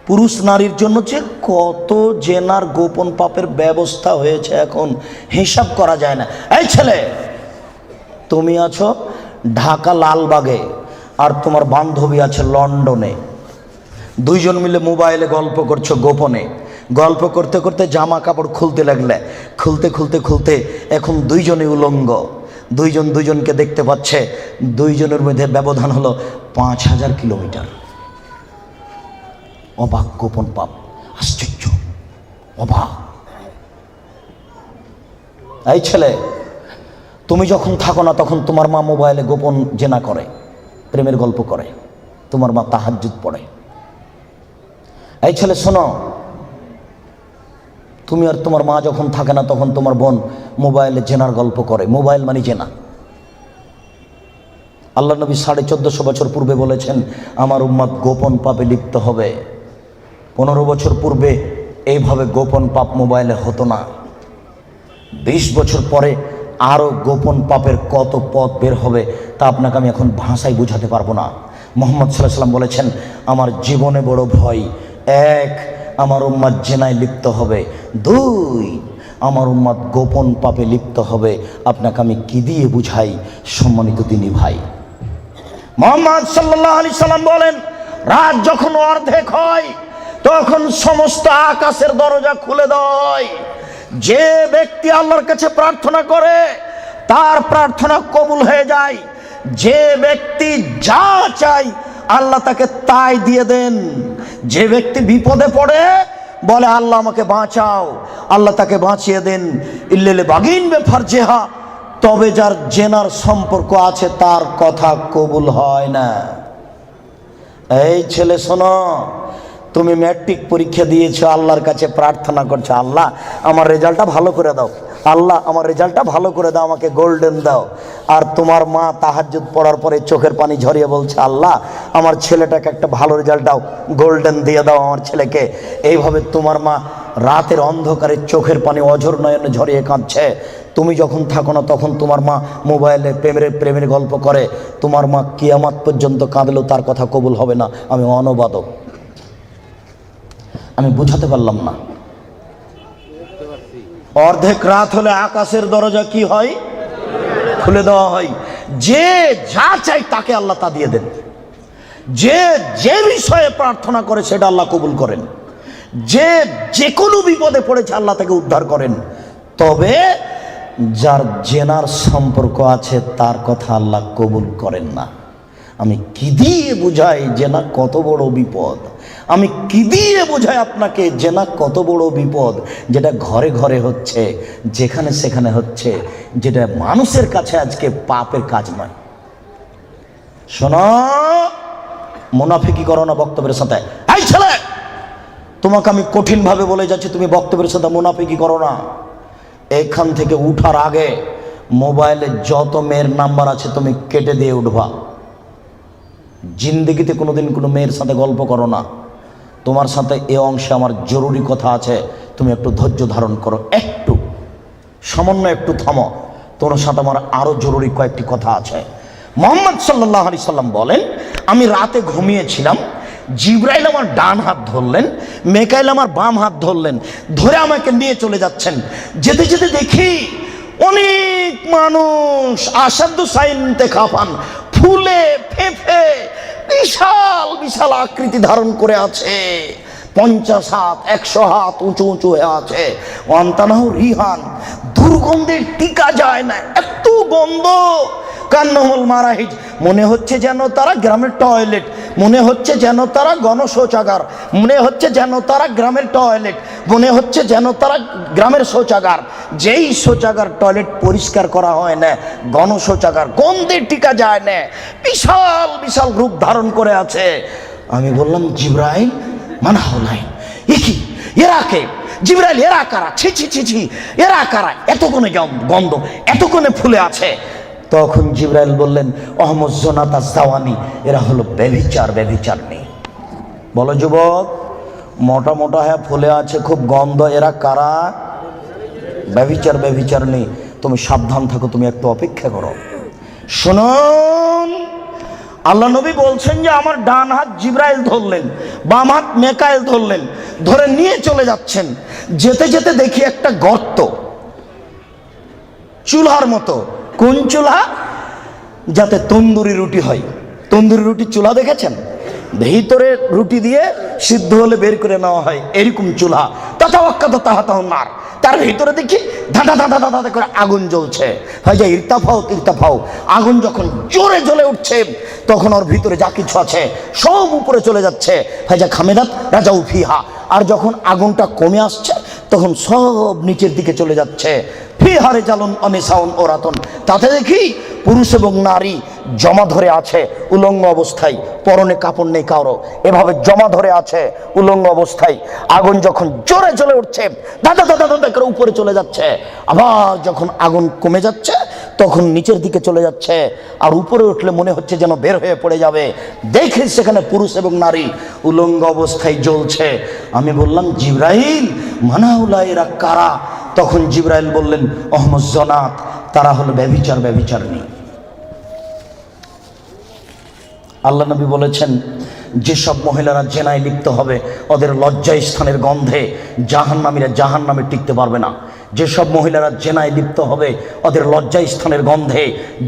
পুরুষ নারীর জন্য যে কত জেনার গোপন পাপের ব্যবস্থা হয়েছে এখন হিসাব করা যায় না। এই ছেলে, তুমি আছো ঢাকা লালবাগে আর তোমার বান্ধবী আছে লন্ডনে, দুইজন মিলে মোবাইলে গল্প করছো গোপনে। গল্প করতে করতে জামা কাপড় খুলতে লাগলে, খুলতে খুলতে খুলতে এখন দুইজনই উলঙ্গ, দুইজন দুইজনকে দেখতে পাচ্ছে, দুইজনের মধ্যে ব্যবধান হলো 5000 কিলোমিটার। অবাক গোপন পাপ, আশ্চর্য, অবাক। এই ছেলে, তুমি যখন থাকো না তখন তোমার মা মোবাইলে গোপন জেনা করে, প্রেমের গল্প করে, তোমার মা তাহাজ্জুদ পড়ে। এই ছেলে শোনো, তুমি আর তোমার মা যখন থাকে না তখন তোমার বোন মোবাইলে জেনার গল্প করে। মোবাইল মানে জেনা। আল্লাহ নবী 1450 বছর পূর্বে বলেছেন, আমার উম্মত গোপন পাপে লিপ্ত হবে। 15 বছর পূর্বে এইভাবে গোপন পাপ মোবাইলে হতো না। 20 বছর পরে আরও গোপন পাপের কত পথ বের হবে তা আপনাকে আমি এখন ভাষায় বুঝাতে পারবো না। মুহাম্মদ সাল্লাল্লাহু আলাইহি ওয়াসাল্লাম বলেছেন, আমার জীবনে বড় ভয়, এক, আমার উম্মত জেনায় লিপ্ত হবে, দুই, আমার উম্মত গোপন পাপে লিপ্ত হবে। আপনাকে আমি কি দিয়ে বুঝাই সম্মানিত দিনী ভাই? মুহাম্মদ সাল্লাল্লাহু আলাইহি সাল্লাম বলেন, রাত যখন অর্ধেক হয় তখন সমস্ত আকাশের দরজা খুলে দেয়। যে ব্যক্তি আল্লাহর কাছে প্রার্থনা করে তার প্রার্থনা কবুল হয়ে যায়। যে ব্যক্তি যা চায় আল্লাহ তাকে তাই দিয়ে দেন। যে ব্যক্তি বিপদে পড়ে বলে আল্লাহ আমাকে বাঁচাও, আল্লাহ তাকে বাঁচিয়ে দেন। ইল্লাল বাগিন বেফার জেহা, তবে যার জেনার সম্পর্ক আছে তার কথা কবুল হয় না। এই ছেলে শোনো, তুমি ম্যাট্রিক পরীক্ষা দিয়েছো, আল্লাহর কাছে প্রার্থনা করছো, আল্লাহ আমার রেজাল্টটা ভালো করে দাও, আল্লাহ আমার রেজাল্টটা ভালো করে দাও, আমাকে গোল্ডেন দাও। আর তোমার মা তাহাজ্জুদ পড়ার পরে চোখের পানি ঝরিয়ে বলছে, আল্লাহ আমার ছেলেটাকে একটা ভালো রেজাল্ট দাও, গোল্ডেন দিয়ে দাও আমার ছেলেকে। এইভাবে তোমার মা রাতের অন্ধকারে চোখের পানি অঝর নয়নে ঝরিয়ে কাঁদছে। তুমি যখন থাকো না তখন তোমার মা মোবাইলে প্রেমের গল্প করে। তোমার মা কিয়ামত পর্যন্ত কাঁদলেও তার কথা কবুল হবে না। আমি অনুবাদক, আমি বুঝাতে পারলাম না। অর্ধেক রাত হলে আকাশের দরজা কি হয়? খুলে দেওয়া হয়। যে যা চাই তাকে আল্লাহ তা দিয়ে দেন। যে যে বিষয়ে প্রার্থনা করে সেটা আল্লাহ কবুল করেন। যে যে কোনো বিপদে পড়েছে আল্লাহ তাকে উদ্ধার করেন। তবে যার জেনার সম্পর্ক আছে তার কথা আল্লাহ কবুল করেন না। আমি কি দিয়ে বুঝাই জেনা কত বড় বিপদ? আমি কি দিয়ে বোঝাই আপনাকে জেনা কত বড় বিপদ? যেটা ঘরে ঘরে হচ্ছে, যেখানে সেখানে হচ্ছে, যেটা মানুষের কাছে আজকে পাপের কাজ নয়। শোনো, মুনাফিকি করো না বক্তব্যের সাথে। এই ছেলে, তোমাকে আমি কঠিনভাবে বলে যাচ্ছি, তুমি বক্তব্যের সাথে মুনাফিকি করো না। এখান থেকে উঠার আগে মোবাইলে যত মেয়ের নাম্বার আছে তুমি কেটে দিয়ে উঠবা। জিন্দগিতে কোনোদিন কোনো মেয়ের সাথে গল্প করো না। তোমার সাথে এ অংশে আমার জরুরি কথা আছে, তুমি একটু ধৈর্য ধারণ করো, একটু সামান্য একটু থামো। তোমার সাথে আমার আরও জরুরি কয়েকটি কথা আছে। মুহাম্মদ সাল্লাল্লাহু আলাইহি সাল্লাম বলেন, আমি রাতে ঘুমিয়েছিলাম, জিবরাইল আমার ডান হাত ধরলেন, মেকাইল আমার বাম হাত ধরলেন, ধরে আমাকে নিয়ে চলে যাচ্ছেন। যেতে যেতে দেখি অনেক মানুষ আসাদু সাইনতে খাফান, ফুলে ফেফে বিশাল বিশাল আকৃতি ধারণ করে আছে, 50 হাত 100 হাত উঁচু উঁচু হয়ে আছে। ওয়ান্তানাহু রিহান, দুর্গন্ধের টিকা যায় না, এত গন্ধ। কান্নাহুল মারাহিজ, মনে হচ্ছে যেন তারা গ্রামের টয়লেট, মনে হচ্ছে যেন তারা গণশৌচাগার, মনে হচ্ছে যেন তারা গ্রামের টয়লেট, মনে হচ্ছে যেন তারা গ্রামের শৌচাগার। যেই শৌচাগার টয়লেট পরিষ্কার করা হয় না, গণশৌচাগার, গন্ধের টিকা যায় না, বিশাল বিশাল রূপ ধারণ করে আছে। আমি বললাম, জিবরাইল মানা হলাই, এ কি, এরা কে? জিবরাইল, এরা কারা? ছি ছি ছি ছি, এরা কারা? এতক্ষণে গন্ধ, এতক্ষণে ফুলে আছে। তখন জিবরাইল বললেন, অহমদ জোনাতা জাওয়ানি, এরা হলো ব্যভিচার, ব্যভিচারনি। বলো যুবক, মোটা মোটা হ্যাঁ ফুলে আছে, খুব গন্ধ, এরা কারা? ব্যভিচার, ব্যভিচারনি। তুমি সাবধান থাকো, তুমি একটু অপেক্ষা করো। শুনুন, আল্লাহ নবী বলছেন যে আমার ডান হাত জিবরাইল ধরলেন, বাম হাত মেকাইল ধরলেন, ধরে নিয়ে চলে যাচ্ছেন। যেতে যেতে দেখি একটা গর্ত, চুলার মতো। কোন চুলা? যাতে তন্দুরি রুটি হয়। তন্দুরি রুটি চুলা দেখেছেন? ভিতরে রুটি দিয়ে সিদ্ধ হলে বের করে নেওয়া হয়, এরকম চুলা। তাতাওয়াক্কাতু তাহাতাহুন নার, তার ভিতরে দেখি ধাঁধা ধাঁধা ধাঁধা করে আগুন জ্বলছে। হয় যে ইরতাফাও তিরতাফাও, আগুন যখন জোরে জ্বলে উঠছে তখন ওর ভিতরে যা কিছু আছে সব উপরে চলে যাচ্ছে। হয় যে খামেদাত রাজাউ ফিহা, আর যখন আগুনটা কমে আসছে তখন সব নিচের দিকে চলে যাচ্ছে। ফিহারে জালুন অনিসাউন ওরাতন, তাতে দেখি পুরুষ এবং নারী জমা ধরে আছে উলঙ্গ অবস্থায়, পরনে কাপড় নেই কারো, এভাবে জমা ধরে আছে উলঙ্গ অবস্থায়। আগুন যখন জোরে জ্বলে উঠছে দাদা দাদা দাদা করে উপরে চলে যাচ্ছে, আবার যখন আগুন কমে যাচ্ছে তখন নিচের দিকে চলে যাচ্ছে, আর উপরে উঠলে মনে হচ্ছে যেন বের হয়ে পড়ে যাবে। দেখে সেখানে পুরুষ এবং নারী উলঙ্গ অবস্থায় জ্বলছে। আমি বললাম, জিবরাইল মানাউলা, এরা কারা? তখন জিবরাইল বললেন, অহমদ জনাত, তারা হলো ব্যভিচার, ব্যভিচারনি। আল্লাহ নবী বলেছেন, যেসব মহিলারা জেনায় লিপ্ত হবে ওদের লজ্জা স্থানের গন্ধে জাহান্নামীরা জাহান্নামে টিকতে পারবে না। যেসব মহিলারা জেনায় লিপ্ত হবে ওদের লজ্জা স্থানের গন্ধে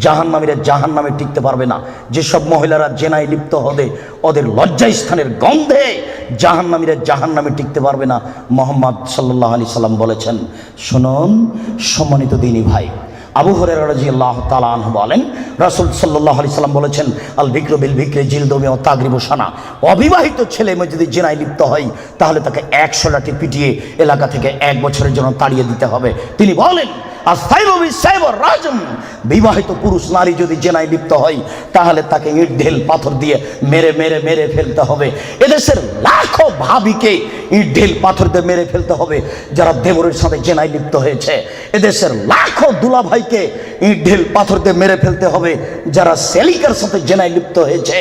জাহান্নামীরা জাহান্নামে টিকতে পারবে না। যেসব মহিলারা জেনায় লিপ্ত হবে ওদের লজ্জা স্থানের গন্ধে জাহান্নামীরা জাহান্নামে টিকতে পারবে না। মুহাম্মদ সাল্লাল্লাহু আলাইহি সাল্লাম বলেছেন। শুনুন সম্মানিত দিনী ভাই, আবু হুরায়রা রাদিয়াল্লাহু তাআলা আনহু বলেন, রাসূল সাল্লাল্লাহু আলাইহি সাল্লাম বলেছেন, আল বিকরু বিল বিকরি জিলদু ওয়া তাগরিবু সানা। অবিবাহিত ছেলে মেয়ে যদি জিনায় লিপ্ত হয় তাহলে তাকে 100 লাঠি পিটিয়ে এলাকা থেকে 1 বছরের জন্য তাড়িয়ে দিতে হবে। তিনি বলেন, আস-সাইবু বিস-সাইব রাজম, বিবাহিত পুরুষ নারী যদি জেনায় লিপ্ত হয় তাহলে তাকে ইট ঢেল পাথর দিয়ে মেরে মেরে মেরে ফেলতে হবে। এদেশের লাখো ভাবিকে ইট ঢেল পাথর দিয়ে মেরে ফেলতে হবে যারা দেবরের সাথে জেনায় লিপ্ত হয়েছে। এদেশের লাখো দুলাভাইকে ইট ঢেল পাথর দিয়ে মেরে ফেলতে হবে যারা সেলিকার সাথে জেনায় লিপ্ত হয়েছে।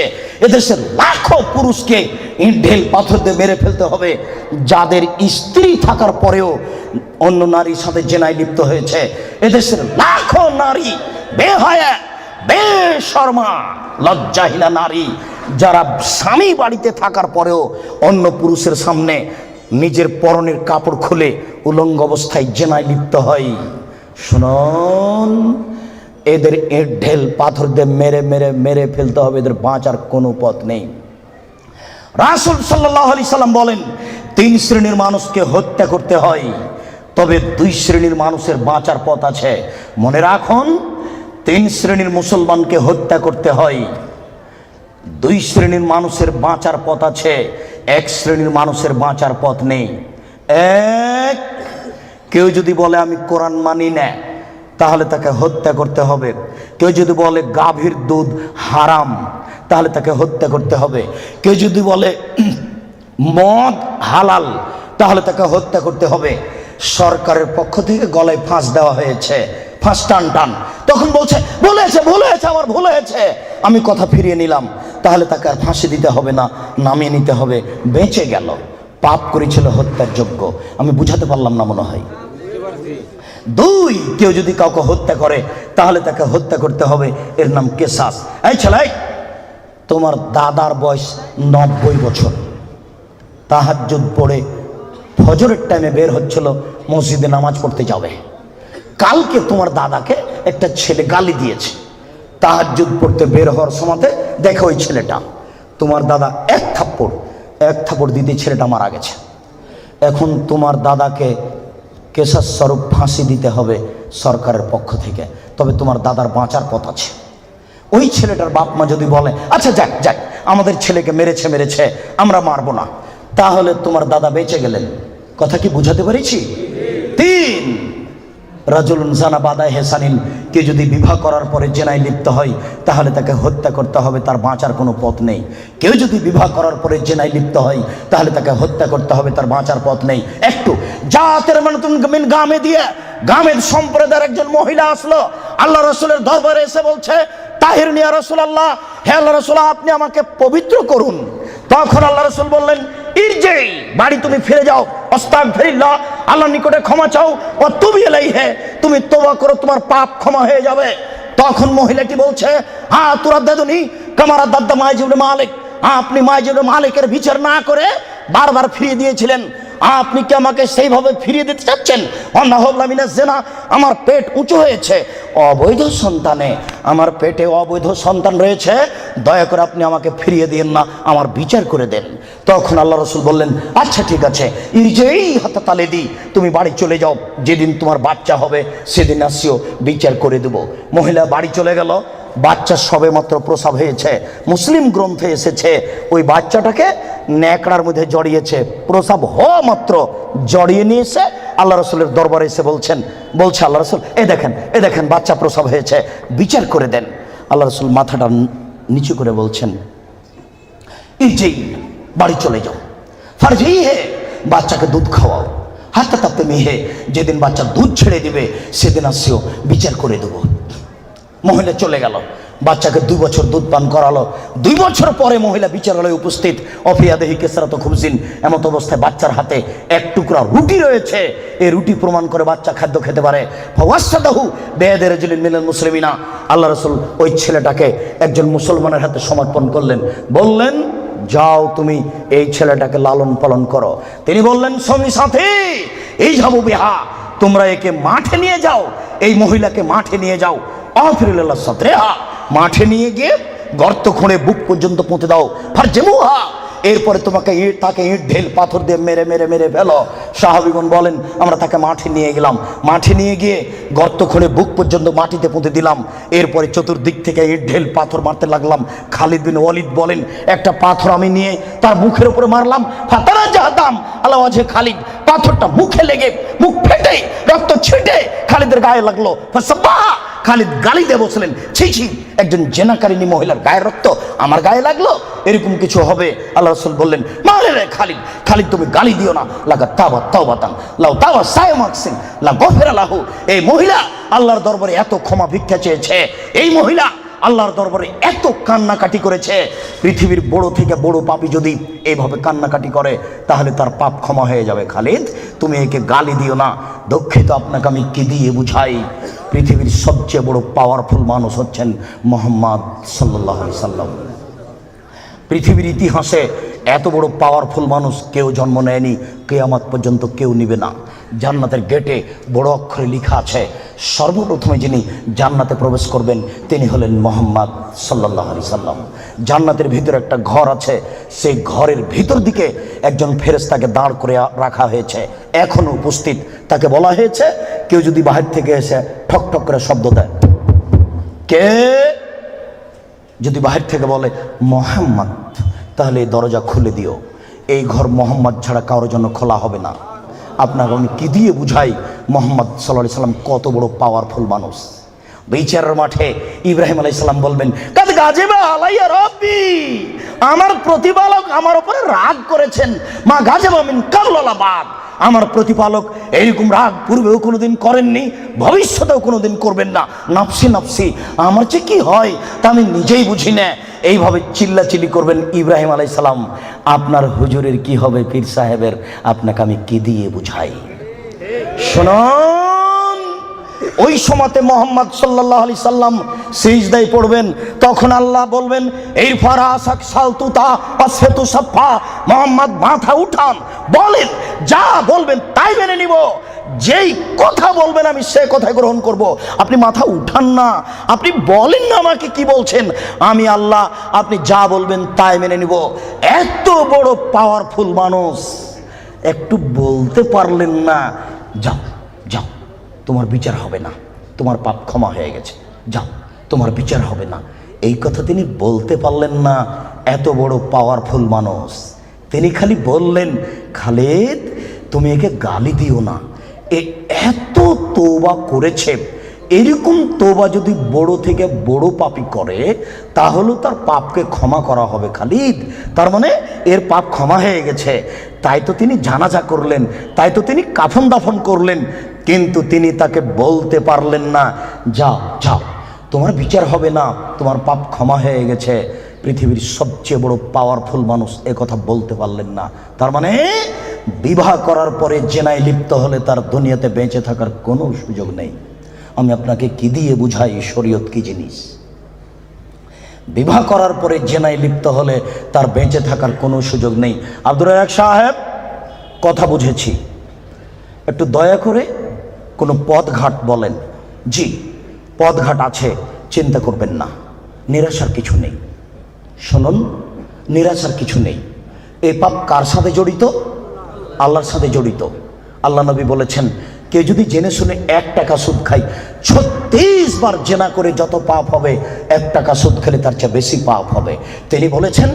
এদেশের লাখো পুরুষকে ইট ঢেল পাথর দিয়ে মেরে ফেলতে হবে যাদের স্ত্রী থাকার পরেও অন্য নারীর সাথে জেনায় লিপ্ত হয়েছে। এদেশের লাখো নারী বেহায়া বেশরমা লজ্জাহীনা নারী যারা স্বামী বাড়িতে থাকার পরেও অন্য পুরুষের সামনে নিজের পরনের কাপড় খুলে উলঙ্গ অবস্থায় জেনায় লিপ্ত হয়। শুনুন, এদের ইট ঢেল পাথর দিয়ে মেরে মেরে মেরে ফেলতে হবে, এদের বাঁচার কোনো পথ নেই। রাসূল সাল্লাল্লাহু আলাইহি সাল্লাম বলেন, 3 শ্রেণীর মানুষকে হত্যা করতে হয়, তবে 2 শ্রেণীর মানুষের বাঁচার পথ আছে। মনে রাখুন, 3 শ্রেণীর মুসলমানকে হত্যা করতে হয়, 2 শ্রেণীর মানুষের বাঁচার পথ আছে, 1 শ্রেণীর মানুষের বাঁচার পথ নেই। এক, কেউ যদি বলে আমি কোরআন মানি না তাহলে তাকে হত্যা করতে হবে। কেউ যদি বলে গাভীর দুধ হারাম তাহলে তাকে হত্যা করতে হবে। কেউ যদি বলে মদ হালাল তাহলে তাকে হত্যা করতে হবে। সরকারের পক্ষ থেকে গলায় ফাঁস দেওয়া হয়েছে, ফাঁস টান টান। তখন বলছে বলেছে আমার ভুল হয়েছে, আমি কথা ফিরিয়ে নিলাম। তাহলে তাকে আর ফাঁসি দিতে হবে না, নামিয়ে নিতে হবে, বেঁচে গেল। পাপ করেছিল হত্যার যোগ্য। আমি বুঝাতে পারলাম না মনে হয়। দুই, কেউ যদি কাউকে হত্যা করে তাহলে তাকে হত্যা করতে হবে, এর নাম কেসাস। এই ছেলে, তোমার দাদার বয়স 90 বছর, তাহাজ্জুদ পড়ে ফজরের টাইমে বের হচ্ছিল, মসজিদে নামাজ পড়তে যাবে। কালকে তোমার দাদাকে একটা ছেলে গালি দিয়েছে, তাহাজ্জুদ পড়তে বের হওয়ার সময় দেখো ওই ছেলেটা, তোমার দাদা এক থাপ্পড় দিতে ছেলেটা মারা গেছে। এখন তোমার দাদাকে কেসাস স্বরূপ ফাঁসি দিতে হবে সরকারের পক্ষ থেকে, তবে তোমার দাদার বাঁচার পথ আছে। ওই ছেলেটার বাপ মা যদি বলে আচ্ছা যাক আমাদের ছেলেকে মেরেছে আমরা মারবো না, তাহলে তোমার দাদা বেঁচে গেলেন। কথা কি বুঝাতে পেরেছি? তিন, রাজুলুন জানা বাদায় হেসানিন, কেউ যদি বিবাহ করার পরে জেনায় লিপ্ত হয় তাহলে তাকে হত্যা করতে হবে, তার বাঁচার কোনো পথ নেই। কেউ যদি বিবাহ করার পরে জেনায় লিপ্ত হয় তাহলে তাকে হত্যা করতে হবে, তার বাঁচার পথ নেই। একটু জাতের মিন গামে দিয়ে গামের সম্প্রদায়ের একজন মহিলা আসলো আল্লাহ রসুলের দরবারে, এসে বলছে তাহির নিয়া রাসূলুল্লাহ, হে আল্লাহ রাসূল আপনি আমাকে পবিত্র করুন। তখন আল্লাহ রসুল বললেন ইরজি, বাড়ি তুমি ফিরে যাও, আস্তাগফিরুল্লাহ, আল্লাহর নিকটে ক্ষমা চাও, ও তুবি ইলাইহি, তুমি তওবা করো, তোমার পাপ ক্ষমা হয়ে যাবে। তখন মহিলাটি বলছে হ্যাঁ তুরাদ্দাদুনি কামারা দাদ্দা মাইজ ইবনে মালিক, আপনি মাইজ ইবনে মালিকের বিচার না করে বারবার ফিরিয়ে দিয়েছিলেন, আপনি কি আমাকে সেইভাবে ফিরিয়ে দিতে চাচ্ছেন? জেনা, আমার পেট উঁচু হয়েছে, অবৈধ সন্তানে আমার পেটে অবৈধ সন্তান রয়েছে, দয়া করে আপনি আমাকে ফিরিয়ে দিন না, আমার বিচার করে দেন। তখন আল্লাহ রসুল বললেন আচ্ছা ঠিক আছে, ইরজেই হাতা তালে দি, তুমি বাড়ি চলে যাও, যেদিন তোমার বাচ্চা হবে সেদিন আসিও, বিচার করে দেব। মহিলা বাড়ি চলে গেল। বাচ্চা সবে মাত্র প্রসব হয়েছে, মুসলিম গ্রন্থে এসেছে ওই বাচ্চাটাকে ন্যাকড়ার মধ্যে জড়িয়েছে, প্রসব হওয়া মাত্র জড়িয়ে নিয়ে এসে আল্লাহ রসুলের দরবারে এসে বলছে আল্লাহ রসুল এ দেখেন বাচ্চা প্রসব হয়েছে, বিচার করে দেন। আল্লাহ রসুল মাথাটা নিচু করে বলছেন ইরজি, বাড়ি চলে যাও, ফারজি হে, বাচ্চাকে দুধ খাওয়াও, হাতে তাপতে মিহে, যেদিন বাচ্চা দুধ ছেড়ে দিবে সেদিন আসিও, বিচার করে দেবো। মহিলা চলে গেল, বাচ্চাকে 2 বছর দুধ পান করালো। 2 বছর পরে মহিলা বিচারালয়ে উপস্থিত, অফিয়াদেহি কেসরাত খুবজিন, এমত অবস্থায় বাচ্চার হাতে এক টুকরা রুটি রয়েছে, এই রুটি প্রমাণ করে বাচ্চা খাদ্য খেতে পারে। ফাওয়াসাদাহু বেয়াদে রাজুলিন মিনাল মুসলিমিনা, আল্লাহ রাসূল ওই ছেলেটাকে একজন মুসলমানের হাতে সমর্পণ করলেন, বললেন যাও তুমি এই ছেলেটাকে লালন পালন করো। তিনি বললেন সঙ্গী সাথী এই যাবো বিহা, তোমরা একে মাঠে নিয়ে যাও, এই মহিলাকে মাঠে নিয়ে যাও, আফিরুল্লাহ সাতরেহা, মাঠে নিয়ে গিয়ে গর্ত খুঁড়ে বুক পর্যন্ত পুঁতে দাও, ফারজেমুহা, এরপরে তাকে ইট ঢেল পাথর দিয়ে মেরে ফেলো। সাহাবীগণ বলেন আমরা তাকে মাঠে নিয়ে গেলাম, মাঠে নিয়ে গিয়ে গর্ত খুঁড়ে বুক পর্যন্ত মাটিতে পুঁতে দিলাম, এরপরে চতুর্দিক থেকে ইট ঢেল পাথর মারতে লাগলাম। খালিদ বিন ওয়ালিদ বলেন একটা পাথর আমি নিয়ে তার মুখের উপরে মারলাম, ফাতারা জাহাদাম আলা ওয়াজহি খালিদ, পাথরটা মুখে লেগে মুখ ফেটে রক্ত ছিটে খালিদের গায়ে লাগলো। ফাসাব্বাহা, খালিদ গালি দিয়ে বসলেন ছি ছি, একজন জেনাকারিনী মহিলার গায়ের রক্ত আমার গায়ে লাগলো, এরকম কিছু হবে? আল্লাহ রাসূল বললেন মারে রে খালিদ তুমি গালি দিও না, লাগা তাওবাতান লাউ তাওয়া সায়মাকসিন লা গফিরা লাহু। এই মহিলা আল্লাহর দরবারে এত ক্ষমা ভিক্ষা চেয়েছে, এই মহিলা আল্লাহর দরবারে এত কান্নাকাটি করেছে, পৃথিবীর বড় থেকে বড় পাপী যদি এইভাবে কান্নাকাটি করে তাহলে তার পাপ ক্ষমা হয়ে যাবে। খালিদ তুমি একে গালি দিও না, দুঃখিত আপনাকে আমি কি দিয়ে বুঝাই, পৃথিবীর সবচেয়ে বড় পাওয়ারফুল মানুষ হচ্ছেন মুহাম্মদ সাল্লাল্লাহু আলাইহি সাল্লাম। পৃথিবীর ইতিহাসে এত বড় পাওয়ারফুল মানুষ কেউ জন্ম নেয়নি, কিয়ামত পর্যন্ত কেউ নিবে না। জান্নাতের গেটে বড় অক্ষরে লেখা আছে সর্বপ্রথমে যিনি জান্নাতে প্রবেশ করবেন তিনি হলেন মুহাম্মদ সাল্লাল্লাহু আলাইহি সাল্লাম। জান্নাতের ভিতরে একটা ঘর আছে, সেই ঘরের ভিতর দিকে একজন ফেরেশতাকে দাঁড় করে রাখা হয়েছে, এখনো উপস্থিত। তাকে বলা হয়েছে কেউ যদি বাহির থেকে এসে ঠক ঠক করে শব্দ দেয়, কে যদি বাহির থেকে বলে মুহাম্মদ, তাহলে এই দরজা খুলে দিও, এই ঘর মুহাম্মদ ছাড়া কারোর জন্য খোলা হবে না। আপনাকে আমি কি দিয়ে বুঝাই মুহাম্মদ সাল্লাল্লাহু আলাইহি সাল্লাম কত বড় পাওয়ারফুল মানুষ। বিচারের মাঠে ইব্রাহিম আলাইহিস সালাম বলবেন কাদ গাজিবা আলাইয়া রাব্বি, আমার প্রতিপালক আমার উপরে রাগ করেছেন, মা গাজিবা মিন কাবলালা বাদ, আমার প্রতিপালক এইরকম রাগ পূর্বেও কোনোদিন করেননি, ভবিষ্যতেও কোনোদিন করবেন না। নাফসি নাফসি, আমার যে কি হয় তা আমি নিজেই বুঝি না। এইভাবে চিল্লাচিল্লি করবেন ইব্রাহিম আলাইহিস সালাম। আপনার হুজুরের কি হবে, পীর সাহেবের, আপনাকে আমি কি দিয়ে বুঝাই? শুনুন, ওই সময়তে মোহাম্মদ সাল্লাল্লাহু আলাইহি সাল্লাম সিজদায় পড়বেন, তখন আল্লাহ বলবেন এই ফারাসাক সালতুতা পাসফাতু সাফা, মোহাম্মদ মাথা উঠান, বলেন, যা বলবেন তাই মেনে নিব, যেই কথা বলবেন আমি সে কথা গ্রহণ করব। আপনি মাথা উঠান না, আপনি বলেন না আমাকে কি বলছেন, আমি আল্লাহ, আপনি যা বলবেন তাই মেনে নিব। এত বড় পাওয়ারফুল মানুষ, একটু বলতে পারলেন না, যাও যাও তোমার বিচার হবে না, তোমার পাপ ক্ষমা হয়ে গেছে, যাও তোমার বিচার হবে না, এই কথা তিনি বলতে পারলেন না। এত বড় পাওয়ারফুল মানুষ, তিনি খালি বললেন, খালিদ তুমি একে গালি দিও না, এ এত তওবা করেছে, এরকম তওবা যদি বড় থেকে বড় পাপী করে তাহলে তার পাপকে ক্ষমা করা হবে খালিদ, তার মানে এর পাপ ক্ষমা হয়ে গেছে। তাই তো তিনি জানাজা করলেন, তাই তো তিনি কাফন দাফন করলেন, কিন্তু তিনি তাকে বলতে পারলেন না, যাও যাও তোমার বিচার হবে না, তোমার পাপ ক্ষমা হয়ে গেছে। পৃথিবীর সবচেয়ে বড় পাওয়ারফুল মানুষ এ কথা বলতে পারলেন না। তার মানে বিবাহ করার পরে জেনায় লিপ্ত হলে তার দুনিয়াতে বেঁচে থাকার কোনো সুযোগ নেই। আমি আপনাকে কি দিয়ে বুঝাই শরীয়ত কি জিনিস? বিবাহ করার পরে জেনায় লিপ্ত হলে তার বেঁচে থাকার কোনো সুযোগ নেই। আব্দুর রাজ্জাক সাহেব, কথা বুঝেছি, একটু দয়া করে কোনো পথঘাট বলেন। জি, পথঘাট আছে, চিন্তা করবেন না, নিরাশার কিছু নেই। শুনুন, নিরাশার কিছু নেই। এই পাপ কার সাথে জড়িত? আল্লাহর সাথে জড়িত। আল্লাহ নবী বলেছেন, কেউ যদি জেনে শুনে 1 টাকা সুদ খায়, 36 বার জেনা করে যত পাপ হবে, 1 টাকা সুদ খেলে তার চেয়ে বেশি পাপ হবে। তিনি বলেছেন,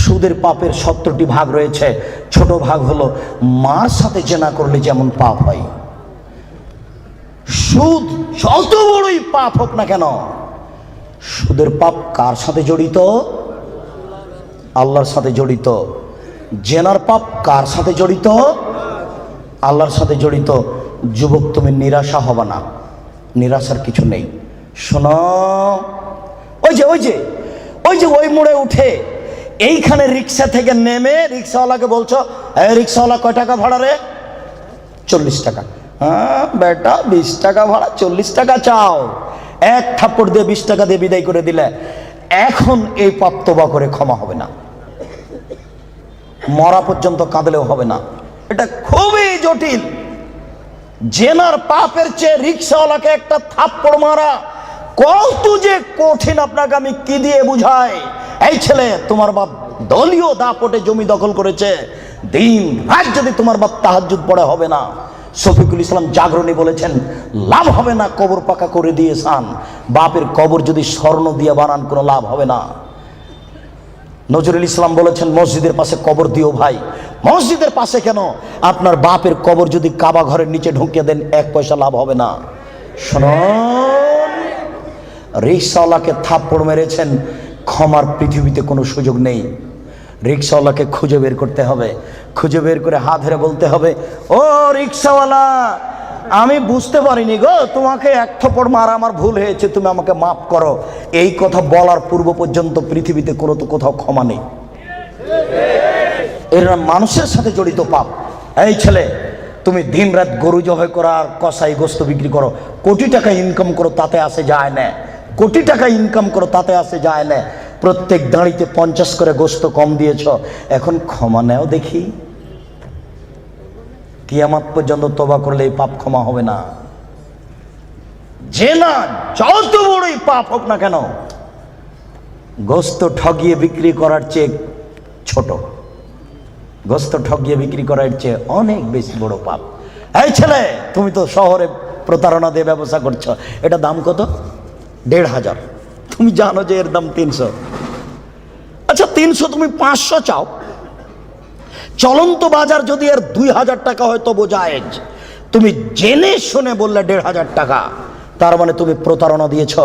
সুদের পাপের 70টি ভাগ রয়েছে, ছোট ভাগ হলো মার সাথে জেনা করলে যেমন পাপ হয়। সুদ যত বড়ই পাপ হোক না কেন, সুদের পাপ কার সাথে জড়িত? আল্লাহর সাথে জড়িত। জেনার পাপ কার সাথে জড়িত? আল্লাহর সাথে জড়িত। যুবক, তুমি নিরাশা হবে না, নিরাশার কিছু নেই। শোনো, ওই মোড়ে উঠে এইখানে রিক্সা থেকে নেমে রিক্সাওয়ালাকে বলছো, রিক্সাওয়ালা কয় টাকা ভাড়া রে? 40 টাকা। হ্যাঁ বেটা, 20 টাকা ভাড়া, 40 টাকা চাও। এক থাপ্পড় দিয়ে 20 টাকা দিয়ে বিদায় করে দিলে। এখন এই পাপ তওবা করে ক্ষমা হবে না, মরা পর্যন্ত কাঁদলেও হবে না। এটা খুবই জটিল। জেনার পাপের চেয়ে রিক্সাওয়ালাকে একটা থাপ্পড় মারা কত যে কঠিন, আপনাকে আমি কি দিয়ে বুঝাই? এই ছেলে, তোমার বাপ দলীয় দাপটে জমি দখল করেছে, দিন রাত যদি তোমার বাপ তাহাজ্জুদ পড়ে হবে না। শফিকুল ইসলাম জাগরণী বলেছেন, লাভ হবে না কবর পাকা করে দিয়েছেন, বাপের কবর যদি স্বর্ণ দিয়ে বানান কোনো লাভ হবে না। নজরুল ইসলাম বলেছেন, মসজিদের পাশে কবর দিও ভাই। মসজিদের পাশে কেন, আপনার বাপের কবর যদি কাবা ঘরের নিচে ঢুকিয়ে দেন 1 পয়সা লাভ হবে না। শুনুন, রিক্সাওয়ালাকে থাপ্পড় মেরেছেন, ক্ষমার পৃথিবীতে কোনো সুযোগ নেই। রিক্সাওয়ালাকে খুঁজে বের করতে হবে, খুঁজে বের করে হাত ধরে বলতে হবে, ও রিক্সাওয়ালা, আমি বুঝতে পারিনি গো, তোমাকে 1 থাপ্পড় মারা আমার ভুল হয়েছে, তুমি আমাকে মাফ করো। এই কথা বলার পূর্ব পর্যন্ত পৃথিবীতে কোনো তো কোথাও ক্ষমা নেই। এরা মানুষের সাথে জড়িত পাপ। এই ছেলে, তুমি দিন রাত গরু জবাই করো আর কসাই গোস্ত বিক্রি করো, কোটি টাকা ইনকাম করো, তাতে আসে যায় না। কোটি টাকা ইনকাম করো, তাতে আসে যায় না। প্রত্যেক দাঁড়িতে 50 করে গোস্ত কম দিয়েছ, এখন ক্ষমা নেও দেখি। কিয়ামত পর্যন্ত তওবা করলে এই পাপ ক্ষমা হবে না। জেনা যত বড়ই পাপ হোক না কেন, গোস্ত ঠগিয়ে বিক্রি করার চেয়ে ছোট, গোস্ত ঠগিয়ে বিক্রি করার চেয়ে অনেক বেশি বড় পাপ। এই ছেলে, তুমি তো শহরে প্রতারণা দিয়ে ব্যবসা করছো, এটা দাম কত? 1500। তুমি জানো যে এর দাম 300। আচ্ছা 300 তুমি 500 চাও, চলন্ত বাজার যদি এর 2000 টাকা হয় তবু জায়েজ। তুমি জেনে শুনে বললে 1500 টাকা, তার মানে তুমি প্রতারণা দিয়েছ।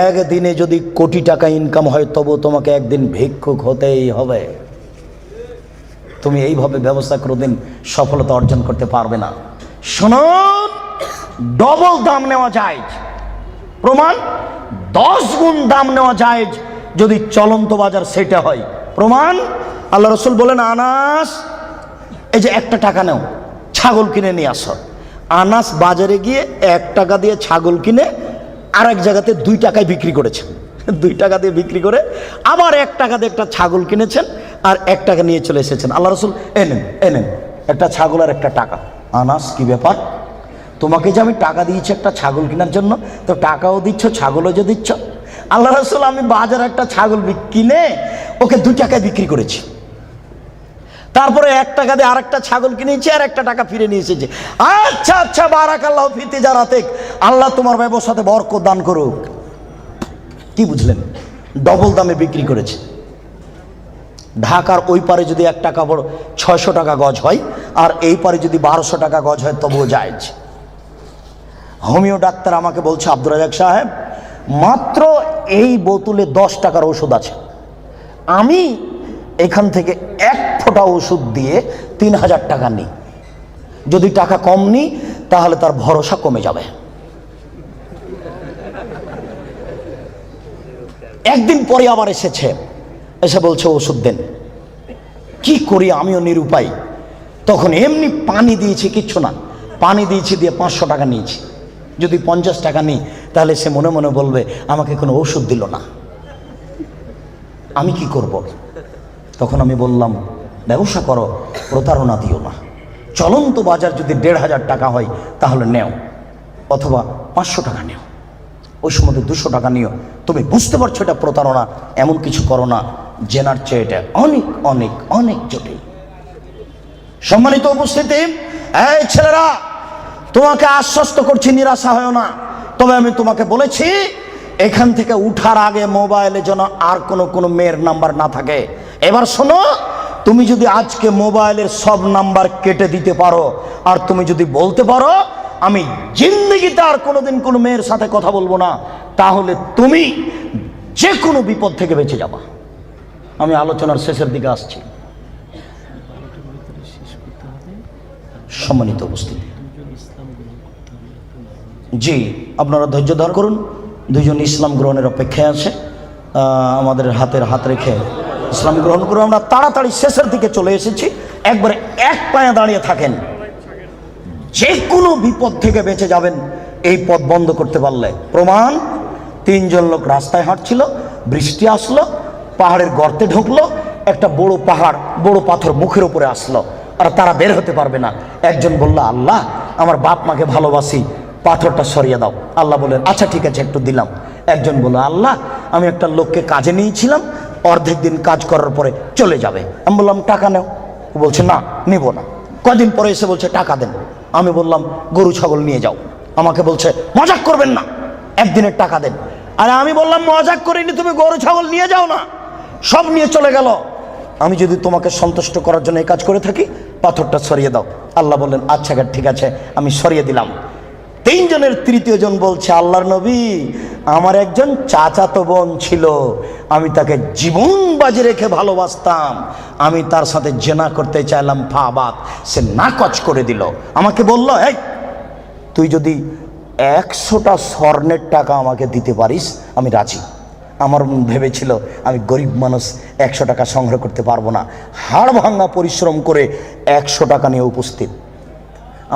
একদিনে যদি কোটি টাকা ইনকাম হয় তবু তোমাকে একদিন ভিক্ষুক হতেই হবে। তুমি এইভাবে ব্যবসা কোনোদিন সফলতা অর্জন করতে পারবে না। শুনুন, ডবল দাম নেওয়া যায়, প্রমাণ 10 গুণ দাম নেওয়া যায় যদি চলন্ত বাজার সেটা হয়। প্রমাণ আল্লাহ রসুল বলেন, আনাস এই যে 1 টাকা নাও, ছাগল কিনে নিয়ে আসো। আনাস বাজারে গিয়ে 1 টাকা দিয়ে ছাগল কিনে আরেক জায়গাতে 2 টাকায় বিক্রি করেছেন। 2 টাকা দিয়ে বিক্রি করে আবার 1 টাকা দিয়ে একটা ছাগল কিনেছেন আর 1 টাকা নিয়ে চলে এসেছেন। আল্লাহ রসুল এনেন একটা ছাগল আর 1 টাকা। আনাস, কি ব্যাপার? তোমাকে যে আমি টাকা দিয়েছি একটা ছাগল কেনার জন্য, তো টাকাও দিচ্ছ, ছাগলও যে দিচ্ছ। আল্লাহ রসুল, আমি বাজারে একটা ছাগল কিনে ওকে 2 টাকায় বিক্রি করেছি, তারপরে 1 টাকা দিয়ে আরেকটা ছাগল কিনেছি আর 1 টাকা ফিরে নিয়ে এসেছি। আচ্ছা আচ্ছা, বারাকাল্লাহু ফি তিজারাতিক, আল্লাহ তোমার ব্যবসাতে বরকত দান করুক। কি বুঝলেন? ডবল দামে বিক্রি করেছে। ঢাকার ওই পারে যদি 1 টাকা বড় 600 টাকা গজ হয়, আর এই পারে যদি 1200 টাকা গজ হয়, তবুও জায়েজ। হোমিও ডাক্তার আমাকে বলছে, আব্দুর রাজাক সাহেব, মাত্র এই বোতলে 10 টাকার ওষুধ আছে, আমি এখান থেকে 1 ফোঁটা ওষুধ দিয়ে 3000 টাকা নিই, যদি টাকা কম নিই তাহলে তার ভরসা কমে যাবে। একদিন পরে আবার এসেছে, এসে বলছে ওষুধ দেন। কি করি, আমিও নিরুপায়। তখন এমনি পানি দিয়েছি, কিচ্ছু না, পানি দিয়েছি, দিয়ে 500 টাকা নিয়েছি। যদি 50 টাকা নিই তাহলে সে মনে মনে বলবে আমাকে কোনো ওষুধ দিল না, আমি কি করব? তখন আমি বললাম, ব্যবসা করো, প্রতারণা দিও না। চলন্ত বাজার যদি 1500 টাকা হয় তাহলে নেও, অথবা 500 টাকা নেও, ওই সময় 200 টাকা নিও। তুমি বুঝতে পারছো এটা প্রতারণা, এমন কিছু করো না। জেনার চেয়ে এটা অনেক অনেক অনেক জটিল। সম্মানিত উপস্থিতি, এই ছেলেরা, তোমাকে আশ্বস্ত করছি, নিরাশা হয় না। তবে আমি তোমাকে বলেছি, এখান থেকে উঠার আগে মোবাইলে যেন আর কোনো মেয়ের নাম্বার না থাকে। এবার শোনো, তুমি যদি আজকে মোবাইলের সব নাম্বার কেটে দিতে পারো, আর তুমি যদি বলতে পারো আমি জিন্দেগিতে আর কোনোদিন কোনো মেয়ের সাথে কথা বলবো না, তাহলে তুমি যে কোনো বিপদ থেকে বেঁচে যাবা। আমি আলোচনার শেষের দিকে আসছি। সম্মানিত উপস্থিতি, জি, আপনারা ধৈর্য ধারণ করুন। 2 জন ইসলাম গ্রহণের অপেক্ষায় আছে, আমাদের হাত রেখে ইসলাম গ্রহণ করুন। আমরা তাড়াতাড়ি শেষের দিকে চলে এসেছি। একবারে এক পায়ে দাঁড়িয়ে থাকেন, যে কোনো বিপদ থেকে বেঁচে যাবেন এই পথ বন্ধ করতে পারলে। প্রমাণ, 3 জন লোক রাস্তায় হাঁটছিল, বৃষ্টি আসলো, পাহাড়ের গর্তে ঢুকলো, একটা বড় পাহাড়, বড় পাথর মুখের উপরে আসলো, আর তারা বের হতে পারবে না। একজন বলল, আল্লাহ, আমার বাপ মাকে ভালোবাসি, পাথরটা সরিয়ে দাও। আল্লাহ বললেন, আচ্ছা ঠিক আছে, একটু দিলাম। একজন বলল, আল্লাহ, আমি একটা লোককে কাজে নিয়েছিলাম, অর্ধেক দিন কাজ করার পরে চলে যাবে। আমি বললাম, টাকা নেও। ও বলছে, না, নিব না। কদিন পরে এসে বলছে, টাকা দেন। আমি বললাম, গরু ছাগল নিয়ে যাও। আমাকে বলছে, মজাক করবেন না, একদিনের টাকা দেন। আর আমি বললাম, মজাক করিনি, তুমি গরু ছাগল নিয়ে যাও না। সব নিয়ে চলে গেল। আমি যদি তোমাকে সন্তুষ্ট করার জন্য এই কাজ করে থাকি, পাথরটা সরিয়ে দাও। আল্লাহ বললেন, আচ্ছা ঠিক আছে, আমি সরিয়ে দিলাম। 3 জনের তৃতীয় জন বলছে, আল্লাহর নবী, আমার একজন চাচাতো বোন ছিল, আমি তাকে জীবন বাজি রেখে ভালোবাসতাম, আমি তার সাথে জেনা করতে চাইলাম, ফাবাত, সে নাকচ করে দিল। আমাকে বলল, এই তুই যদি 100টা স্বর্ণের টাকা আমাকে দিতে পারিস, আমি রাজি। আমার ভেবেছিল আমি গরিব মানুষ, 100 টাকা সংগ্রহ করতে পারবো না। হাড় ভাঙা পরিশ্রম করে 100 টাকা নিয়ে উপস্থিত,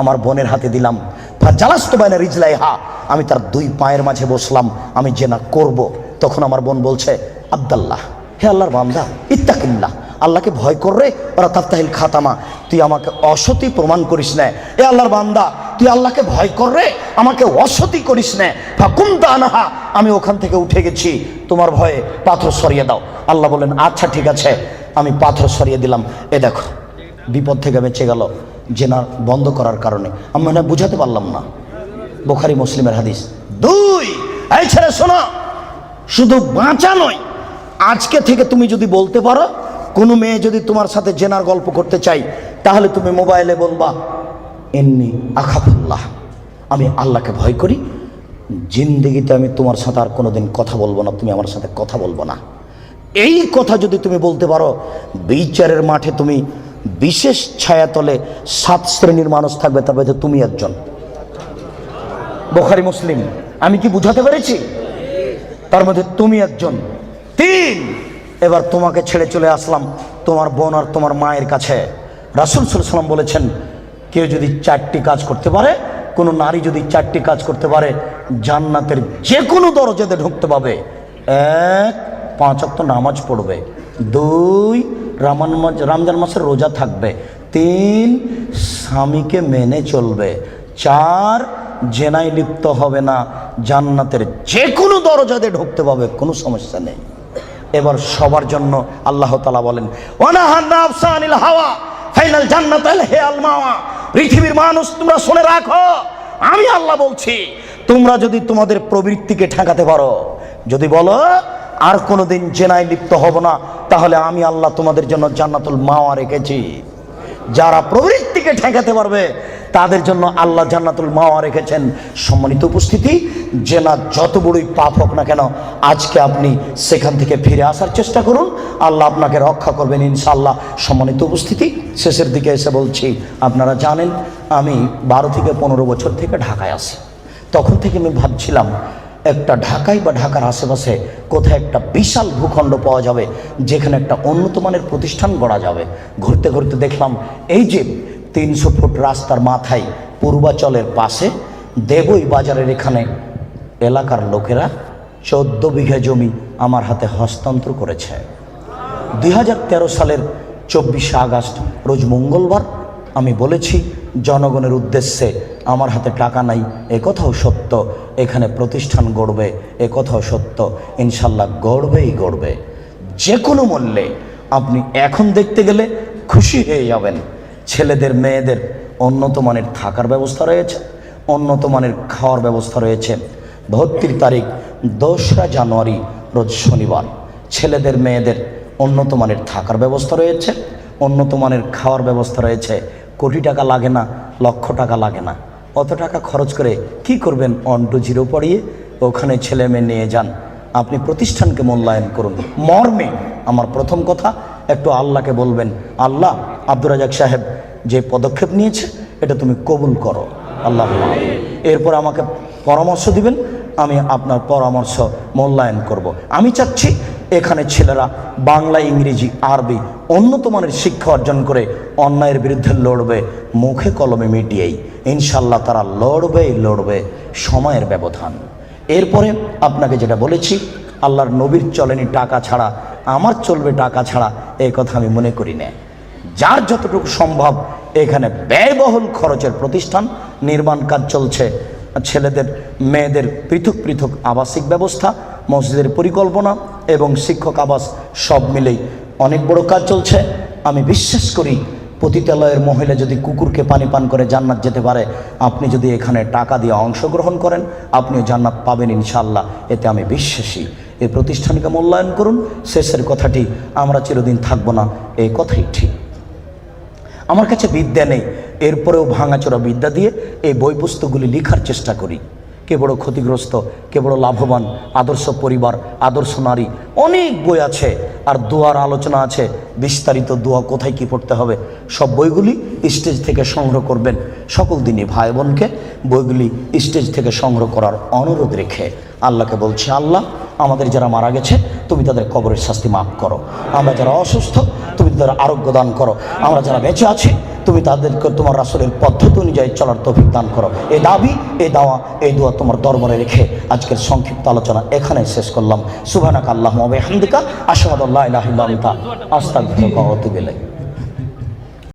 আমার বোনের হাতে দিলাম। ফাজালাস্তু বাইনা রিজলাইহা, আমি তার 2 পায়ের মাঝে বসলাম, আমি জেনা করব। তখন আমার বোন বলছে, আব্দুল্লাহ, হে আল্লাহর বান্দা, ইত্তাকিল্লাহ, আল্লাহকে ভয় কর রে, ওরা তাফতাহিল খাতামা, তুই আমাকে অসতী প্রমাণ করিস না। এ আল্লাহর বান্দা, তুই আল্লাহকে ভয় কর রে, আমাকে অসতী করিস না। ফাকুমতা আনহা, আমি ওখান থেকে উঠে গেছি, তোমার ভয়ে পাথর সরিয়ে দাও। আল্লাহ বলেন, আচ্ছা ঠিক আছে, আমি পাথর সরিয়ে দিলাম। এ দেখো, বিপদ থেকে বেঁচে গেল জেনা বন্ধ করার কারণে। আমি মানে বুঝাতে পারলাম না, বুখারী মুসলিমের হাদিস। 2, এই ছেলে শোনো, শুধু বাঁচা নয়, আজকে থেকে তুমি যদি বলতে পারো, কোনো মেয়ে যদি তোমার সাথে জেনার গল্প করতে চাই, তাহলে তুমি মোবাইলে বলবা, ইন্নী আখাফুল্লাহ, আমি আল্লাহকে ভয় করি, জিন্দেগিতে আমি তোমার সাথে আর কোনোদিন কথা বলবো না, তুমি আমার সাথে কথা বলবো না। এই কথা যদি তুমি বলতে পারো, বিচারের মাঠে তুমি বিশেষ ছায়াতলে 7 শ্রেণীর মানুষ থাকবে, তার মধ্যে তুমি একজন। বুখারী মুসলিম, আমি কি বুঝাতে পেরেছি? তার মধ্যে তুমি একজন। 3, এবার তোমাকে ছেড়ে চলে আসলাম তোমার বোন আর তোমার মায়ের কাছে। রাসূল সাল্লাল্লাহু আলাইহি ওয়াসাল্লাম বলেছেন, কেউ যদি 4টি কাজ করতে পারে, কোনো নারী যদি 4টি কাজ করতে পারে, জান্নাতের যে কোনো দরজাতে ঢুকতে পাবে। 1, 5 ওয়াক্ত নামাজ পড়বে। 2, রমজান মাসের রোজা থাকবে। 3, স্বামীকে মেনে চলবে। 4, জেনায় লিপ্ত হবে না। জান্নাতের যে কোনো দরজাতে ঢুকতে পাবে, কোনো সমস্যা নেই। এবার সবার জন্য আল্লাহ তাআলা বলেন, ওয়ানাহান নাফসা আনিল হাওয়া ফাইনাল জান্নাতাল হিয়াল মাওয়া। পৃথিবীর মানুষ তোমরা শুনে রাখো, আমি আল্লাহ বলছি, তোমরা যদি তোমাদের প্রবৃত্তিকে ঠেকাতে পারো, যদি বলো আর কোনোদিন জেনায় লিপ্ত হব না, তাহলে আমি আল্লাহ তোমাদের জন্য জান্নাতুল মাওয়া রেখেছি। যারা প্রবৃত্তিকে ঠেকাতে পারবে তাদের জন্য আল্লাহ জান্নাতুল মাওয়া রেখেছেন। সম্মানিত উপস্থিতি, জেনা যত বড়ই পাপ হোক না কেন, আজকে আপনি সেখান থেকে ফিরে আসার চেষ্টা করুন, আল্লাহ আপনাকে রক্ষা করবেন ইনশাআল্লাহ। সম্মানিত উপস্থিতি, শেষের দিকে এসে বলছি, আপনারা জানেন আমি 12 থেকে 15 বছর থেকে ঢাকায় আছি। তখন থেকে আমি ভাবছিলাম একটা ঢাকায় বা ঢাকার আশেপাশে কোথায় একটা বিশাল ভূখণ্ড পাওয়া যাবে, যেখানে একটা উন্নত মানের প্রতিষ্ঠান গড়া যাবে। ঘুরতে ঘুরতে দেখলাম এই যে 300 ফুট রাস্তার মাথায় পূর্বাচলের পাশে দেবই বাজারের এখানে এলাকার লোকেরা 14 বিঘা জমি আমার হাতে হস্তান্তর করেছে। 2013 সালের 24শে আগস্ট রোজ মঙ্গলবার আমি বলেছি জনগণের উদ্দেশ্যে, আমার হাতে টাকা নাই এ কথাও সত্য, এখানে প্রতিষ্ঠান গড়বে এ কথাও সত্য, ইনশাল্লাহ গড়বেই গড়বে যে কোনো মূল্যে। আপনি এখন দেখতে গেলে খুশি হয়ে যাবেন। ছেলেদের মেয়েদের উন্নত মানের থাকার ব্যবস্থা রয়েছে, উন্নত মানের খাওয়ার ব্যবস্থা রয়েছে। ভর্তির তারিখ 2রা জানুয়ারি রোজ শনিবার। ছেলেদের মেয়েদের উন্নত মানের থাকার ব্যবস্থা রয়েছে, উন্নত মানের খাওয়ার ব্যবস্থা রয়েছে। কোটি টাকা লাগে না, লক্ষ টাকা লাগে না। অত টাকা খরচ করে কি করবেন? 1 to 0 পড়িয়ে ওখানে ছেলে মেয়ে নিয়ে যান। আপনি প্রতিষ্ঠানকে মূল্যায়ন করুন। মর্মে আমার প্রথম কথা, একটু আল্লাহকে বলবেন, আল্লাহ আব্দুর রাজাক সাহেব যে পদক্ষেপ নিয়েছে এটা তুমি কবুল করো আল্লাহ। এরপর আমাকে পরামর্শ দিবেন, আমি আপনার পরামর্শ মূল্যায়ন করব। আমি চাচ্ছি এখানে ছেলেরা বাংলা, ইংরেজি, আরবি উন্নত মানের শিক্ষা অর্জন করে অন্যায়ের বিরুদ্ধে লড়বে, মুখে কলমে মিডিয়েই ইনশাল্লাহ তারা লড়বে। সময়ের ব্যবধান। এরপরে আপনাকে যেটা বলেছি, আল্লাহর নবীর চলেনি টাকা ছাড়া, আমার চলবে টাকা ছাড়া, এই কথা আমি মনে করি না। যার যতটুকু সম্ভব এখানে ব্যয়বহুল খরচের প্রতিষ্ঠান নির্মাণ কাজ চলছে। ছেলেদের মেয়েদের পৃথক পৃথক আবাসিক ব্যবস্থা, মসজিদের পরিকল্পনা এবং শিক্ষক আবাস সব মিলেই অনেক বড় কাজ চলছে। আমি বিশ্বাস করি পতিতালয়ের মহিলা যদি কুকুরকে পানি পান করে জান্নাত যেতে পারে, আপনি যদি এখানে টাকা দিয়ে অংশগ্রহণ করেন আপনিও জান্নাত পাবেন ইনশাআল্লাহ। এতে আমি বিশ্বাসী। এই প্রতিষ্ঠানকে মূল্যায়ন করুন। শেষের কথাটি, আমরা চিরদিন থাকবো না এই কথাই ঠিক। আমার কাছে বিদ্যা নেই, এরপরেও ভাঙাচোরা বিদ্যা দিয়ে এই বই পুস্তকগুলি লেখার চেষ্টা করি। কে বড় ক্ষতিগ্রস্ত, কে বড় লাভবান, আদর্শ পরিবার, আদর্শ নারী, অনেক বই আছে। আর দোয়ার আলোচনা আছে, বিস্তারিত দোয়া কোথায় কি পড়তে হবে, সব বইগুলি স্টেজ থেকে সংগ্রহ করবেন। সকল দিনই ভাই বোনকে বইগুলি স্টেজ থেকে সংগ্রহ করার অনুরোধ রেখে আল্লাহকে বলছি, আল্লাহ আমাদের যারা মারা গেছে তুমি তাদের কবরের শাস্তি মাফ করো। আমরা যারা অসুস্থ তুমি তাদের আরোগ্য দান করো। আমরা যারা বেঁচে আছি তুমি তাদেরকে তোমার রাসূলের পদ্ধতি অনুযায়ী চলার তৌফিক দান করো। এই দাবি, এই দাওয়া, এই দোয়া তোমার দরবারে রেখে আজকের সংক্ষিপ্ত আলোচনা এখানে শেষ করলাম। সুবহানাকা আল্লাহুম্মা ওয়া বিহামদিকা আশহাদু আল্লা ইলাহা ইল্লা আনতা আস্তাগফিরুকা ওয়া আতুবু ইলাইক।